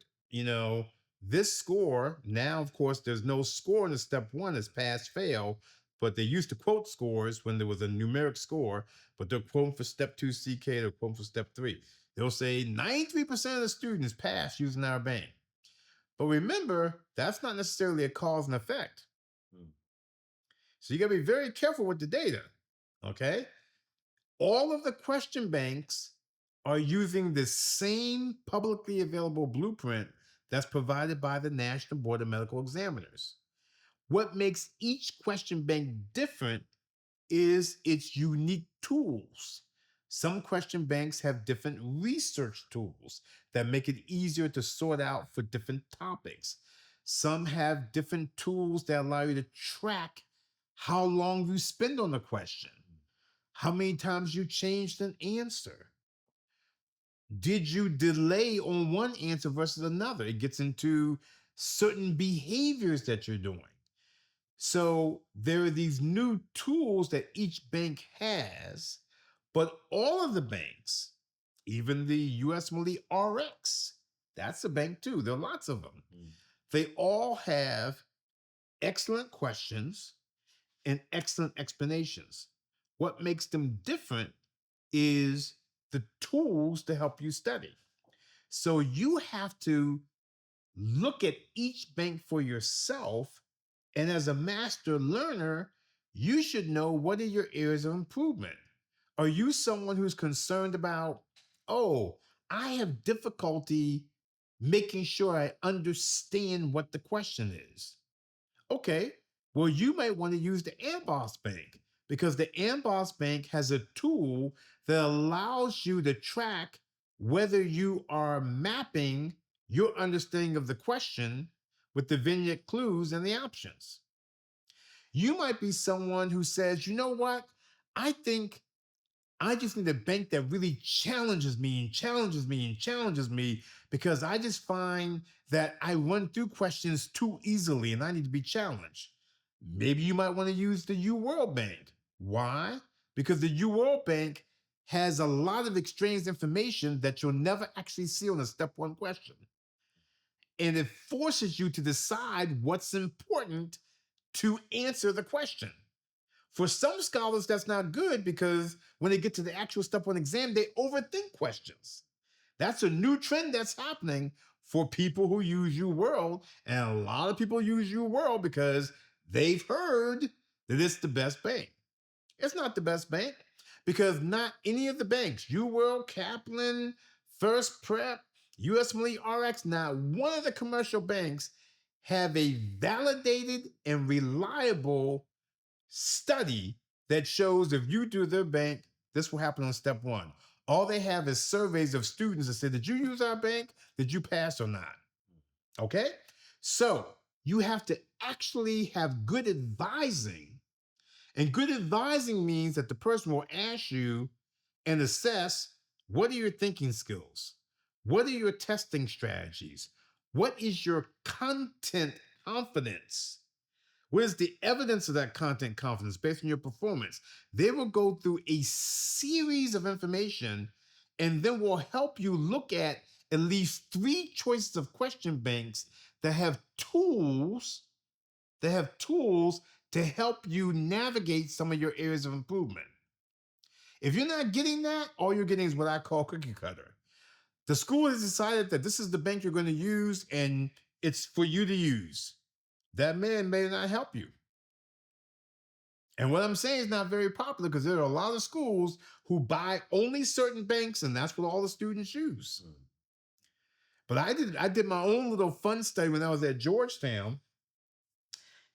this score. Now, of course, there's no score in the step 1, it's pass fail, but they used to quote scores when there was a numeric score, but they're quoting for step 2 CK, they're quoting for step 3. They'll say 93% of the students pass using our bank. But remember, that's not necessarily a cause and effect. So you got to be very careful with the data, okay? All of the question banks are using the same publicly available blueprint that's provided by the National Board of Medical Examiners. What makes each question bank different is its unique tools. Some question banks have different research tools that make it easier to sort out for different topics. Some have different tools that allow you to track how long you spend on the question, how many times you changed an answer. Did you delay on one answer versus another? It gets into certain behaviors that you're doing. So there are these new tools that each bank has, but all of the banks, even the USMLE RX, that's a bank too. There are lots of them. They all have excellent questions and excellent explanations. What makes them different is the tools to help you study. So you have to look at each bank for yourself. And as a master learner, you should know what are your areas of improvement. Are you someone who's concerned about, oh, I have difficulty making sure I understand what the question is? Okay, well, you might want to use the Amboss Bank because the Amboss Bank has a tool that allows you to track whether you are mapping your understanding of the question with the vignette clues and the options. You might be someone who says, you know what? I think I just need a bank that really challenges me and challenges me and challenges me, because I just find that I run through questions too easily and I need to be challenged. Maybe you might want to use the U World Bank. Why? Because the U World Bank has a lot of extraneous information that you'll never actually see on a step one question. And it forces you to decide what's important to answer the question. For some scholars, that's not good, because when they get to the actual step one exam, they overthink questions. That's a new trend that's happening for people who use UWorld. And a lot of people use UWorld because they've heard that it's the best bank. It's not the best bank, because not any of the banks, UWorld, Kaplan, First Prep, USMLE RX, not one of the commercial banks have a validated and reliable study that shows if you do their bank, this will happen on step one. All they have is surveys of students that say, did you use our bank? Did you pass or not? Okay? So you have to actually have good advising. And good advising means that the person will ask you and assess, what are your thinking skills? What are your testing strategies? What is your content confidence? What is the evidence of that content confidence based on your performance? They will go through a series of information and then will help you look at least 3 choices of question banks that have tools to help you navigate some of your areas of improvement. If you're not getting that, all you're getting is what I call cookie cutter. The school has decided that this is the bank you're going to use and it's for you to use. That man may not help you. And what I'm saying is not very popular, because there are a lot of schools who buy only certain banks and that's what all the students use. But I did my own little fun study when I was at Georgetown.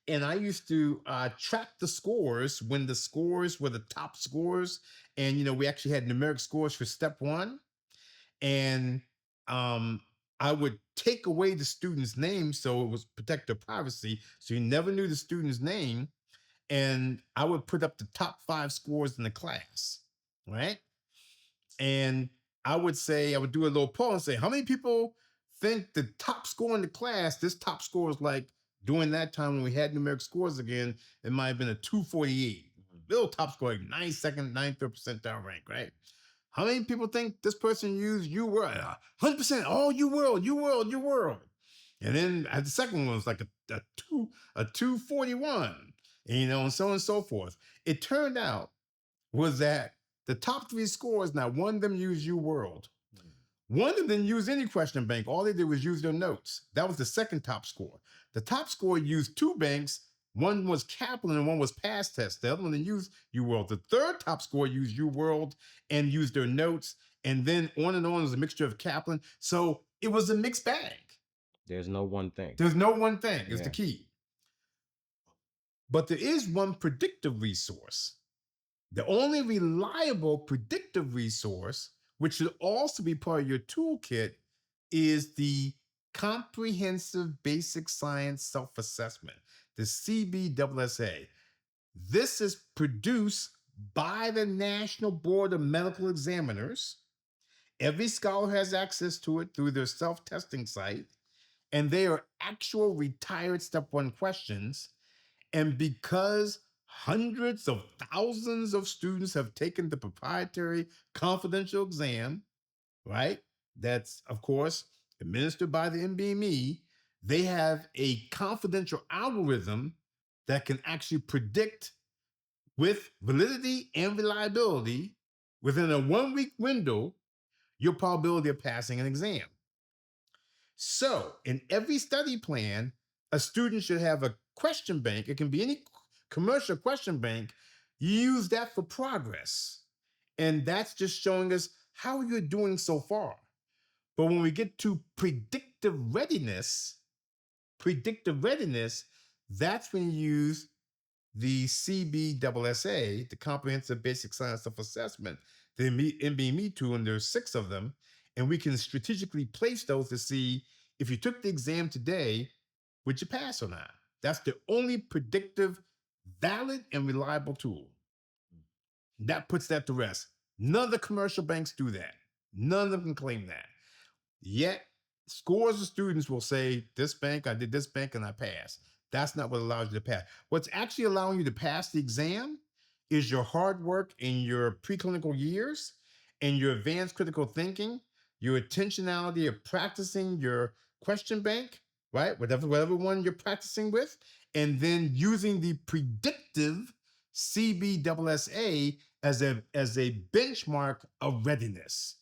And I used to track the scores when the scores were the top scores. And, we actually had numeric scores for step one. And I would take away the student's name, so it was protect their privacy. So you never knew the student's name. And I would put up the top 5 scores in the class, right? And I would do a little poll and say, how many people think the top score in the class, this top score is like, during that time when we had numeric scores again, it might have been a 248. Little top score, like 92nd, 93rd percentile rank, right? How many people think this person used UWorld? 100%. Oh, UWorld. And then the second one was like a 241, and so on and so forth. It turned out was that the top 3 scores, now one of them used UWorld. One of them didn't use any question bank. All they did was use their notes. That was the second top score. The top score used 2 banks. One was Kaplan and one was Pass Test. The other one didn't use UWorld. The third top score used UWorld and used their notes. And then on and on was a mixture of Kaplan. So it was a mixed bag. There's no one thing. There's no one thing. It's the key. But there is one predictive resource. The only reliable predictive resource, which should also be part of your toolkit, is the Comprehensive Basic Science Self-Assessment, the CBSSA. This is produced by the National Board of Medical Examiners. Every scholar has access to it through their self-testing site, and they are actual retired step one questions. And because hundreds of thousands of students have taken the proprietary confidential exam, right? That's, of course, administered by the NBME. They have a confidential algorithm that can actually predict with validity and reliability within a 1-week window your probability of passing an exam. So in every study plan, a student should have a question bank. It can be any commercial question bank. You use that for progress. And that's just showing us how you're doing so far. But when we get to predictive readiness, that's when you use the CBSSA, the Comprehensive Basic Science Self-Assessment, the NBME tool, and there's 6 of them. And we can strategically place those to see if you took the exam today, would you pass or not? That's the only predictive, valid, and reliable tool. That puts that to rest. None of the commercial banks do that. None of them can claim that. Yet, scores of students will say, this bank, I did this bank and I passed. That's not what allows you to pass. What's actually allowing you to pass the exam is your hard work in your preclinical years and your advanced critical thinking, your intentionality of practicing your question bank, right? Whatever one you're practicing with, and then using the predictive CBSSA as a benchmark of readiness.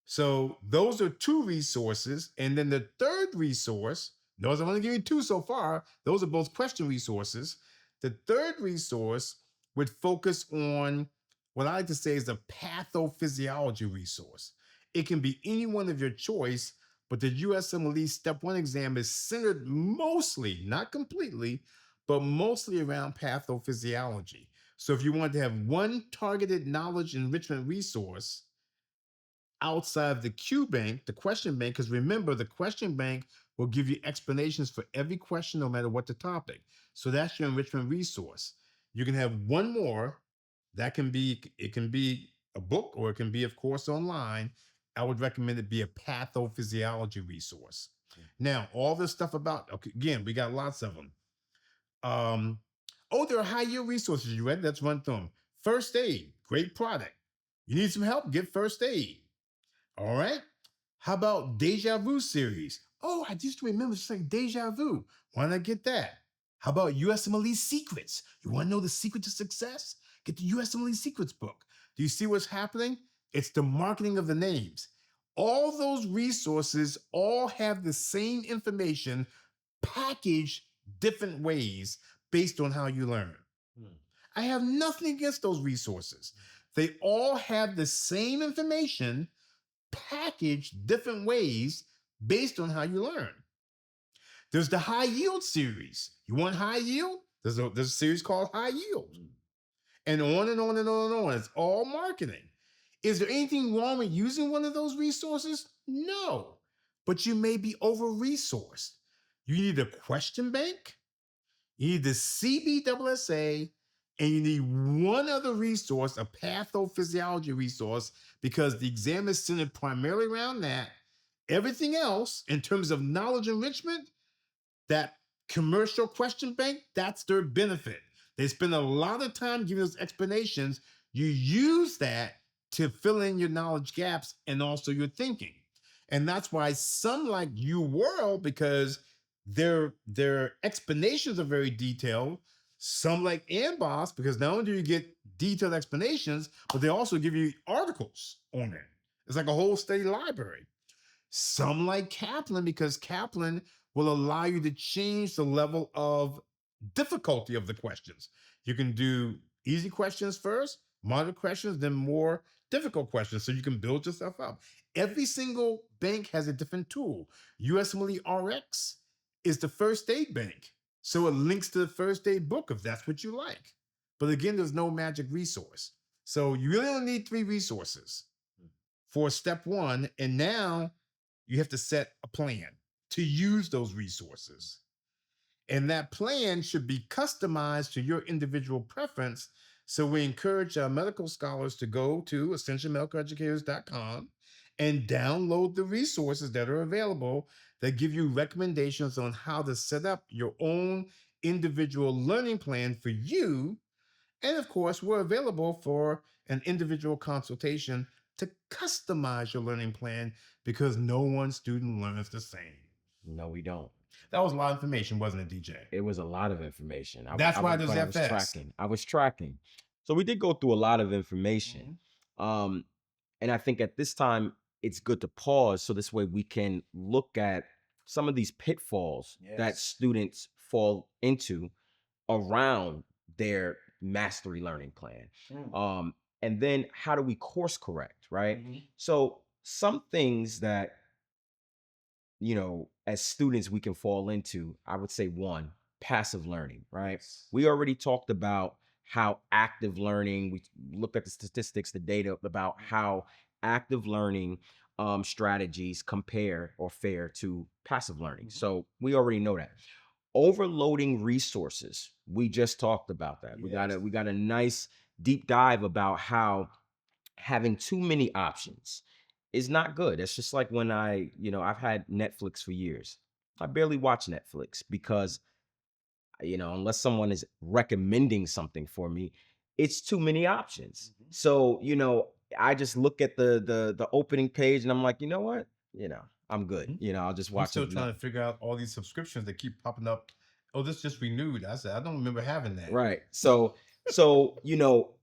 So those are two resources. And then the third resource, notice I'm only giving you two so far. Those are both question resources. The third resource would focus on what I like to say is a pathophysiology resource. It can be any one of your choice, but the USMLE Step 1 exam is centered mostly, not completely, but mostly around pathophysiology. So if you want to have one targeted knowledge enrichment resource outside of the Q bank, the question bank, because remember, the question bank will give you explanations for every question, no matter what the topic. So that's your enrichment resource. You can have one more. That can be, it can be a book or it can be, of course, online. I would recommend it be a pathophysiology resource. Now, all this stuff about, okay, again, we got lots of them. There are high yield resources. You read? Let's run through them. First aid, great product. You need some help? Get first aid. All right. How about Deja Vu series? Oh, I used to remember saying Deja Vu. Why not get that? How about USMLE Secrets? You want to know the secret to success? Get the USMLE Secrets book. Do you see what's happening? It's the marketing of the names. All those resources all have the same information packaged different ways based on how you learn. I have nothing against those resources. They all have the same information packaged different ways based on how you learn. There's the high yield series. You want high yield? There's a series called High Yield. And on and on and on and on. It's all marketing. Is there anything wrong with using one of those resources? No. But you may be over-resourced. You need a question bank, you need the CBSSA, and you need one other resource, a pathophysiology resource, because the exam is centered primarily around that. Everything else, in terms of knowledge enrichment, that commercial question bank, that's their benefit. They spend a lot of time giving us explanations. You use that to fill in your knowledge gaps and also your thinking. And that's why some like UWorld, because their explanations are very detailed. Some like Amboss, because not only do you get detailed explanations, but they also give you articles on it. It's like a whole study library. Some like Kaplan, because Kaplan will allow you to change the level of difficulty of the questions. You can do easy questions first, moderate questions, then more difficult questions, so you can build yourself up. Every single bank has a different tool. USMLE RX is the first aid bank, so it links to the first aid book if that's what you like. But again, there's no magic resource. So you really only need 3 resources for step 1, and now you have to set a plan to use those resources. And that plan should be customized to your individual preference. So we encourage our medical scholars to go to ascensionmedicaleducators.com and download the resources that are available that give you recommendations on how to set up your own individual learning plan for you. And of course, we're available for an individual consultation to customize your learning plan, because no one student learns the same. No, we don't. That was a lot of information, wasn't it, DJ? It was a lot of information. That's why but there's I was FS. tracking. I was tracking. So we did go through a lot of information. And I think at this time it's good to pause so this way we can look at some of these pitfalls that Yes. students fall into around their mastery learning plan. And then how do we course correct, right? So some things that, you know, as students we can fall into, I would say one, passive learning, right? We already talked about how active learning, we looked at the statistics, the data about how active learning strategies compare or fare to passive learning. So we already know that. Overloading resources, we just talked about that. We got a nice deep dive about how having too many options is not good. It's just like when I've had Netflix for years. I barely watch Netflix because, unless someone is recommending something for me, it's too many options. Mhm. So, I just look at the opening page and I'm like, you know what? I'm good. Mhm. I'll just I'm watch still it. trying to figure out all these subscriptions that keep popping up. Oh, this just renewed. I said, I don't remember having that. Right. So,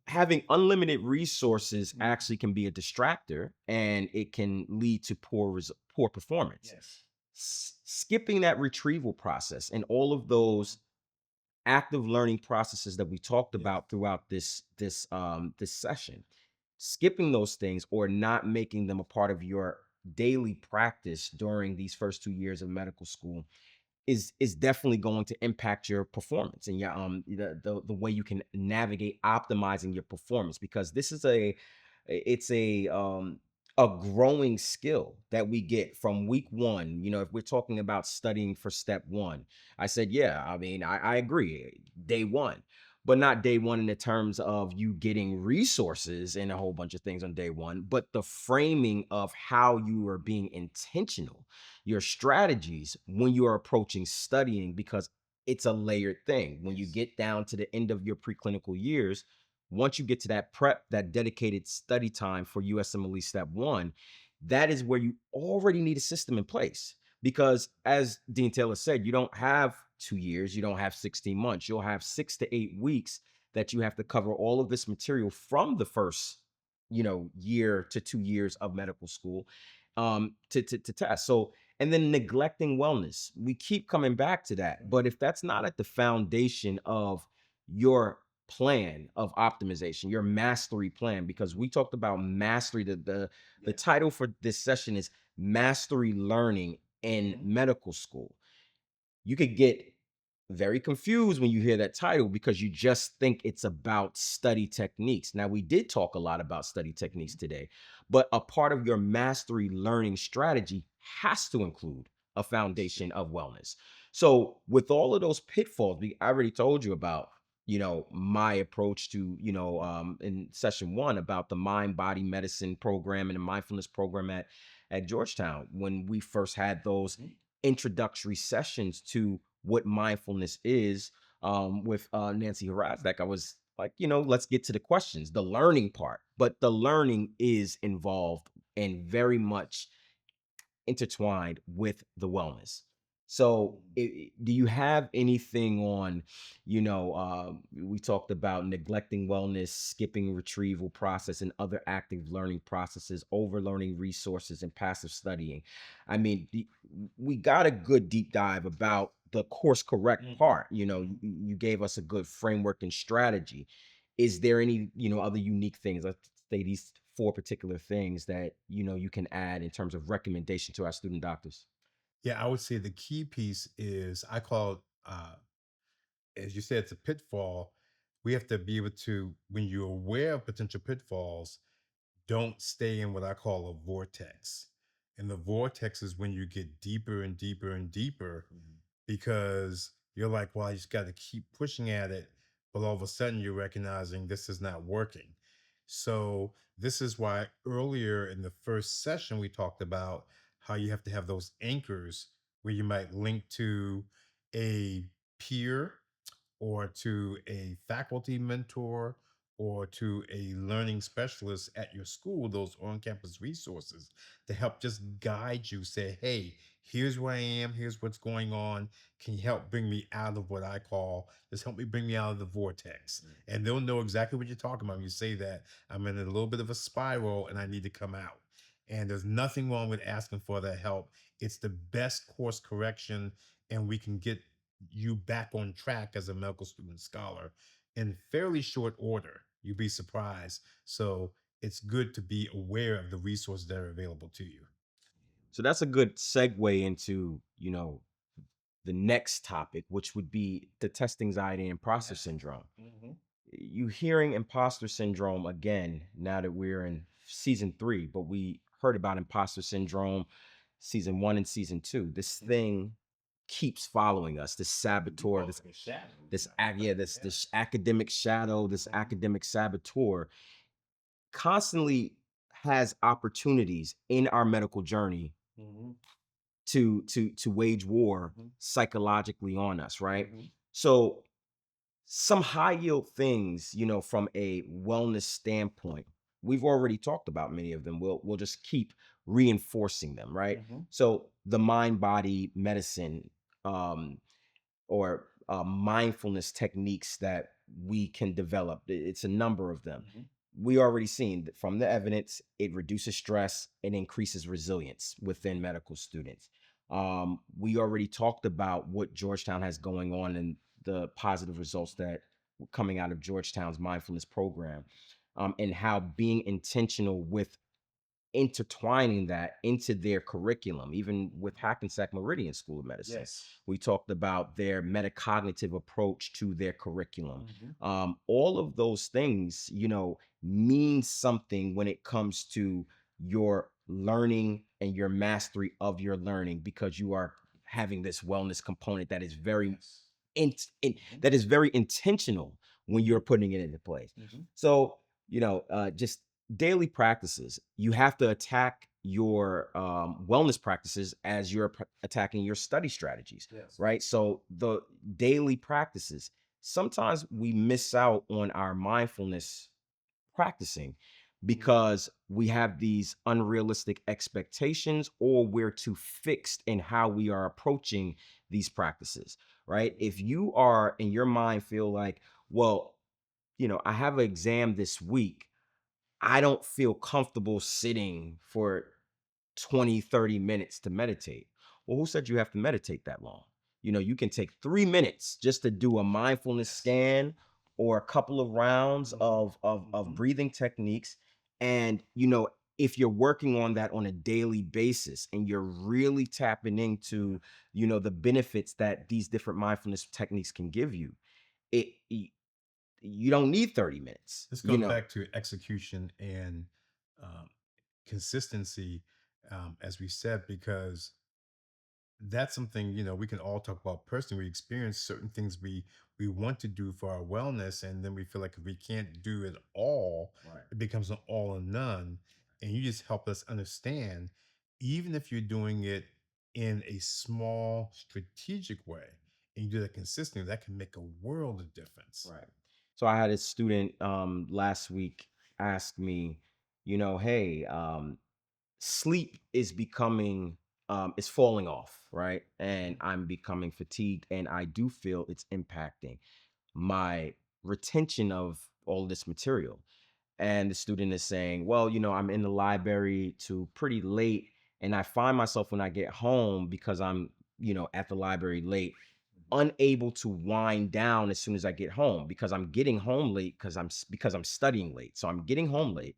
having unlimited resources Mhm. actually can be a distractor and it can lead to poor performance. Yes. Skipping that retrieval process and all of those active learning processes that we talked Yes. about throughout this session, skipping those things or not making them a part of your daily practice during these first 2 years of medical school is definitely going to impact your performance and the way you can navigate optimizing your performance, because this is a growing skill that we get from week one. If we're talking about studying for step one, I said, yeah, I mean, I agree, day one, but not day one in the terms of you getting resources and a whole bunch of things on day one, but the framing of how you are being intentional, your strategies when you are approaching studying, because it's a layered thing. When you Yes. get down to the end of your preclinical years, once you get to that prep, that dedicated study time for USMLE Step 1, that is where you already need a system in place. Because as Dean Taylor said, you don't have 2 years, you don't have 16 months, you'll have 6 to 8 weeks that you have to cover all of this material from the first, year to 2 years of medical school, to test. So, and then neglecting wellness. We keep coming back to that. But if that's not at the foundation of your plan of optimization, your mastery plan, because we talked about mastery, the Yes. title for this session is Mastery Learning in Mhm. Medical School. You could get very confused when you hear that title because you just think it's about study techniques. Now, we did talk a lot about study techniques today, but a part of your mastery learning strategy has to include a foundation of wellness. So, with all of those pitfalls, I already told you about, my approach to, in session one about the mind body medicine program and the mindfulness program at Georgetown when we first had those Mhm. introductory sessions to what mindfulness is, with Nancy Horazdak. I was like, let's get to the questions, the learning part. But the learning is involved and very much intertwined with the wellness. So, do you have anything on, we talked about neglecting wellness, skipping retrieval process, and other active learning processes, overlearning resources, and passive studying? I mean, we got a good deep dive about the course correct Mhm. part. Mhm. You gave us a good framework and strategy. Is there any, other unique things? Let's say these four particular things that you can add in terms of recommendation to our student doctors. Yeah, I would say the key piece is I call it, as you said, it's a pitfall. We have to be able to, when you're aware of potential pitfalls, don't stay in what I call a vortex. And the vortex is when you get deeper and deeper and deeper because you're like, well, I just got to keep pushing at it. But all of a sudden, you're recognizing this is not working. So, this is why earlier in the first session, we talked about how you have to have those anchors where you might link to a peer or to a faculty mentor or to a learning specialist at your school, those on campus resources to help just guide you, say, hey, here's where I am, here's what's going on. Can you help bring me out of what I call, just help me bring me out of the vortex? And they'll know exactly what you're talking about when you say that. I'm in a little bit of a spiral and I need to come out. And there's nothing wrong with asking for that help. It's the best course correction, and we can get you back on track as a medical student scholar in fairly short order. You'd be surprised. So it's good to be aware of the resources that are available to you. So that's a good segue into, the next topic, which would be the test anxiety and imposter Yes. syndrome. Mhm. You hearing imposter syndrome again now that we're in season 3, but we heard about imposter syndrome season 1 and season 2. This Mhm. thing keeps following us. This We saboteur, call it this like a shadow. this ac- yeah, this Yes. academic shadow, this Mhm. academic saboteur constantly has opportunities in our medical journey Mhm. to wage war Mhm. psychologically on us, right? Mhm. So some high yield things, from a wellness standpoint, we've already talked about many of them. We'll just keep reinforcing them, right? Mhm. So the mind body medicine, um, or mindfulness techniques that we can develop. It's a number of them. Mhm. We already seen that from the evidence, it reduces stress and increases resilience within medical students. We already talked about what Georgetown has going on and the positive results that were coming out of Georgetown's mindfulness program, and how being intentional with intertwining that into their curriculum, even with Hackensack Meridian School of Medicine. Yes. We talked about their metacognitive approach to their curriculum. Mhm. All of those things, mean something when it comes to your learning and your mastery of your learning, because you are having this wellness component that is very Yes. Mhm. that is very intentional when you're putting it into place. Mhm. So, just daily practices. You have to attack your wellness practices as you're attacking your study strategies, Yes. right? So the daily practices. Sometimes we miss out on our mindfulness practicing because we have these unrealistic expectations, or we're too fixed in how we are approaching these practices, right? If you are in your mind feel like, well, I have an exam this week, I don't feel comfortable sitting for 20, 30 minutes to meditate. Well, who said you have to meditate that long? You can take 3 minutes just to do a mindfulness scan or a couple of rounds of breathing techniques. And, if you're working on that on a daily basis and you're really tapping into, the benefits that these different mindfulness techniques can give you, you don't need 30 minutes, This goes back to execution and um, consistency, as we said, because that's something we can all talk about personally. We experience certain things we want to do for our wellness, and then we feel like if we can't do it all, Right. it becomes an all or none. And you just help us understand, even if you're doing it in a small strategic way and you do that consistently, that can make a world of difference. Right. So I had a student last week ask me, hey, sleep is becoming is falling off, right? And I'm becoming fatigued, and I do feel it's impacting my retention of all this material. And the student is saying, well, I'm in the library to pretty late, and I find myself when I get home, because I'm, at the library late, unable to wind down as soon as I get home, because I'm getting home late because I'm studying late. So I'm getting home late.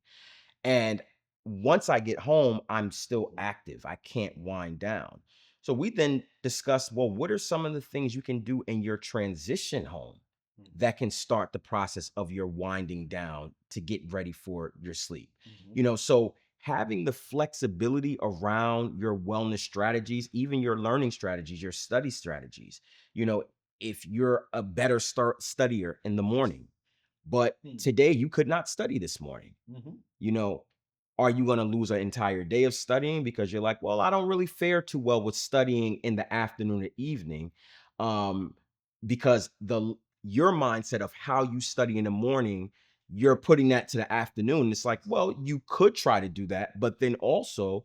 And once I get home, I'm still active. I can't wind down. So we then discussed, well, what are some of the things you can do in your transition home that can start the process of your winding down to get ready for your sleep? So having the flexibility around your wellness strategies, even your learning strategies, your study strategies, if you're a better studier in the morning, but today you could not study this morning, Mhm. you know, are you going to lose an entire day of studying because you're like, well, I don't really fare too well with studying in the afternoon or evening, um, because your mindset of how you study in the morning, you're putting that to the afternoon. It's like, well, you could try to do that, but then also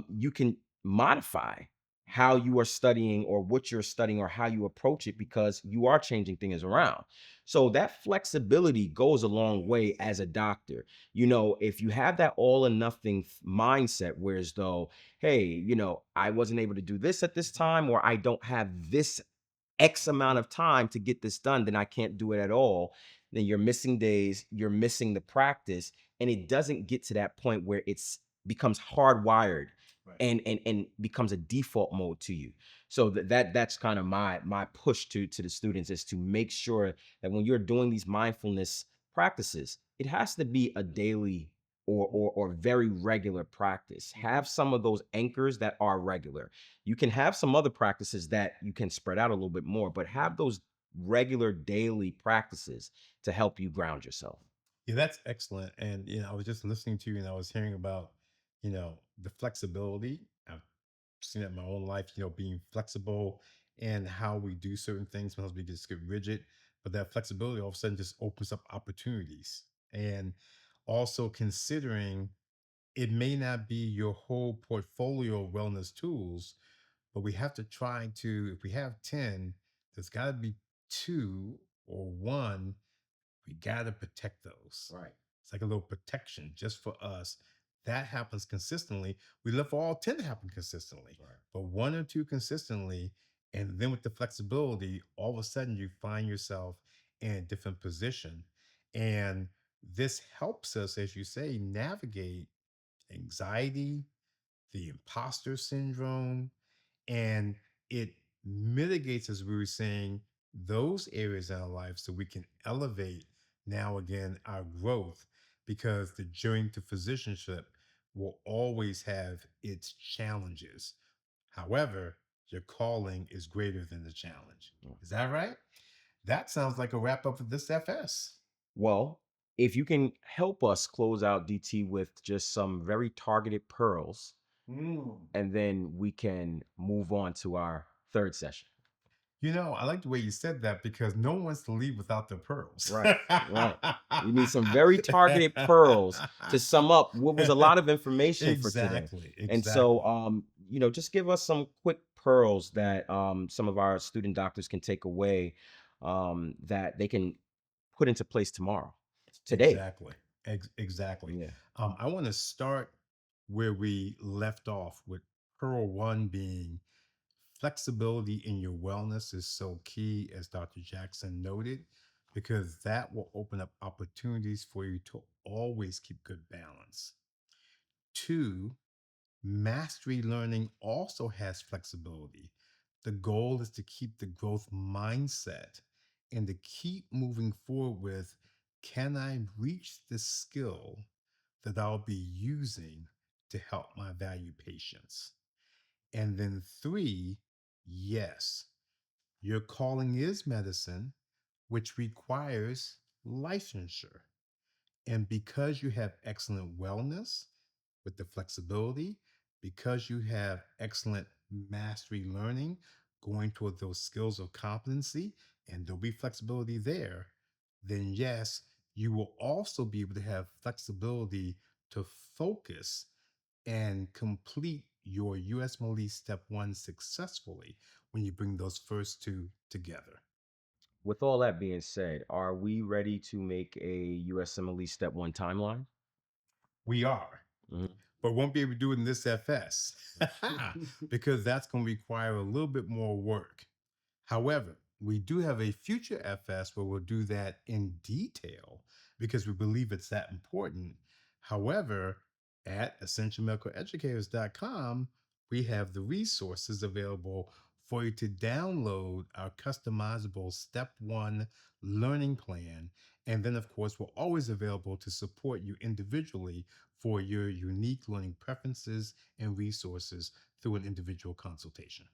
you can modify how you are studying or what you're studying or how you approach it, because you are changing things around. So that flexibility goes a long way as a doctor. If you have that all or nothing mindset, whereas though, hey, I wasn't able to do this at this time, or I don't have this X amount of time to get this done, then I can't do it at all. Then you're missing days, you're missing the practice, and it doesn't get to that point where it's becomes hardwired Right. and becomes a default mode to you. So that's kind of my push to the students, is to make sure that when you're doing these mindfulness practices, it has to be a daily or very regular practice. Have some of those anchors that are regular. You can have some other practices that you can spread out a little bit more, but have those regular daily practices to help you ground yourself. Yeah, that's excellent. And I was just listening to you and I was hearing about, the flexibility. I've seen it in my own life, being flexible and how we do certain things. Sometimes we just get rigid, but that flexibility all of a sudden just opens up opportunities. And also considering it may not be your whole portfolio of wellness tools, but we have to try to, if we have 10, there's got to be two or one. We got to protect those. Right. It's like a little protection just for us. That happens consistently. We look for all 10 to happen consistently, Right. but one or two consistently. And then with the flexibility, all of a sudden you find yourself in a different position. And this helps us, as you say, navigate anxiety, the imposter syndrome, and it mitigates, as we were saying, those areas in our life so we can elevate now again our growth, because the journey to physicianship will always have its challenges. However, your calling is greater than the challenge. Is that right? That sounds like a wrap up of this FS. Well, if you can help us close out DT with just some very targeted pearls, and then we can move on to our third session. I like the way you said that because no one wants to leave without their pearls. Right, right. You need some very targeted pearls to sum up what was a lot of information for today. Exactly. And so, just give us some quick pearls that some of our student doctors can take away that they can put into place today. Exactly. Exactly. Yeah. I want to start where we left off with pearl one being flexibility in your wellness is so key, as Dr. Jackson noted, because that will open up opportunities for you to always keep good balance. Two, mastery learning also has flexibility. The goal is to keep the growth mindset and to keep moving forward with, can I reach this skill that I'll be using to help my value patients? And then three, yes, your calling is medicine, which requires licensure. And because you have excellent wellness with the flexibility, because you have excellent mastery learning, going toward those skills of competency, and there'll be flexibility there, then yes, you will also be able to have flexibility to focus and complete your USMLE Step 1 successfully when you bring those first two together. With all that being said, are we ready to make a USMLE Step 1 timeline? We are, Mhm. but won't be able to do it in this FS because that's going to require a little bit more work. However, we do have a future FS where we'll do that in detail because we believe it's that important. However, at ascensionmedical.educators.com, we have the resources available for you to download our customizable Step 1 learning plan. And then, of course, we're always available to support you individually for your unique learning preferences and resources through an individual consultation.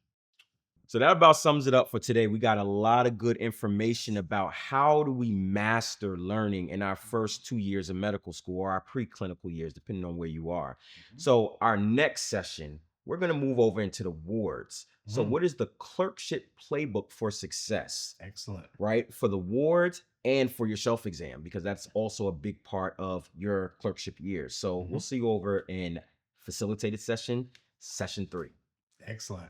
So that about sums it up for today. We got a lot of good information about how do we master learning in our first 2 years of medical school, or our preclinical years, depending on where you are. So our next session, we're going to move over into the wards. So what is the clerkship playbook for success? Excellent. Right? For the wards and for your shelf exam, because that's also a big part of your clerkship years. So we'll see you over in facilitated session 3. Excellent.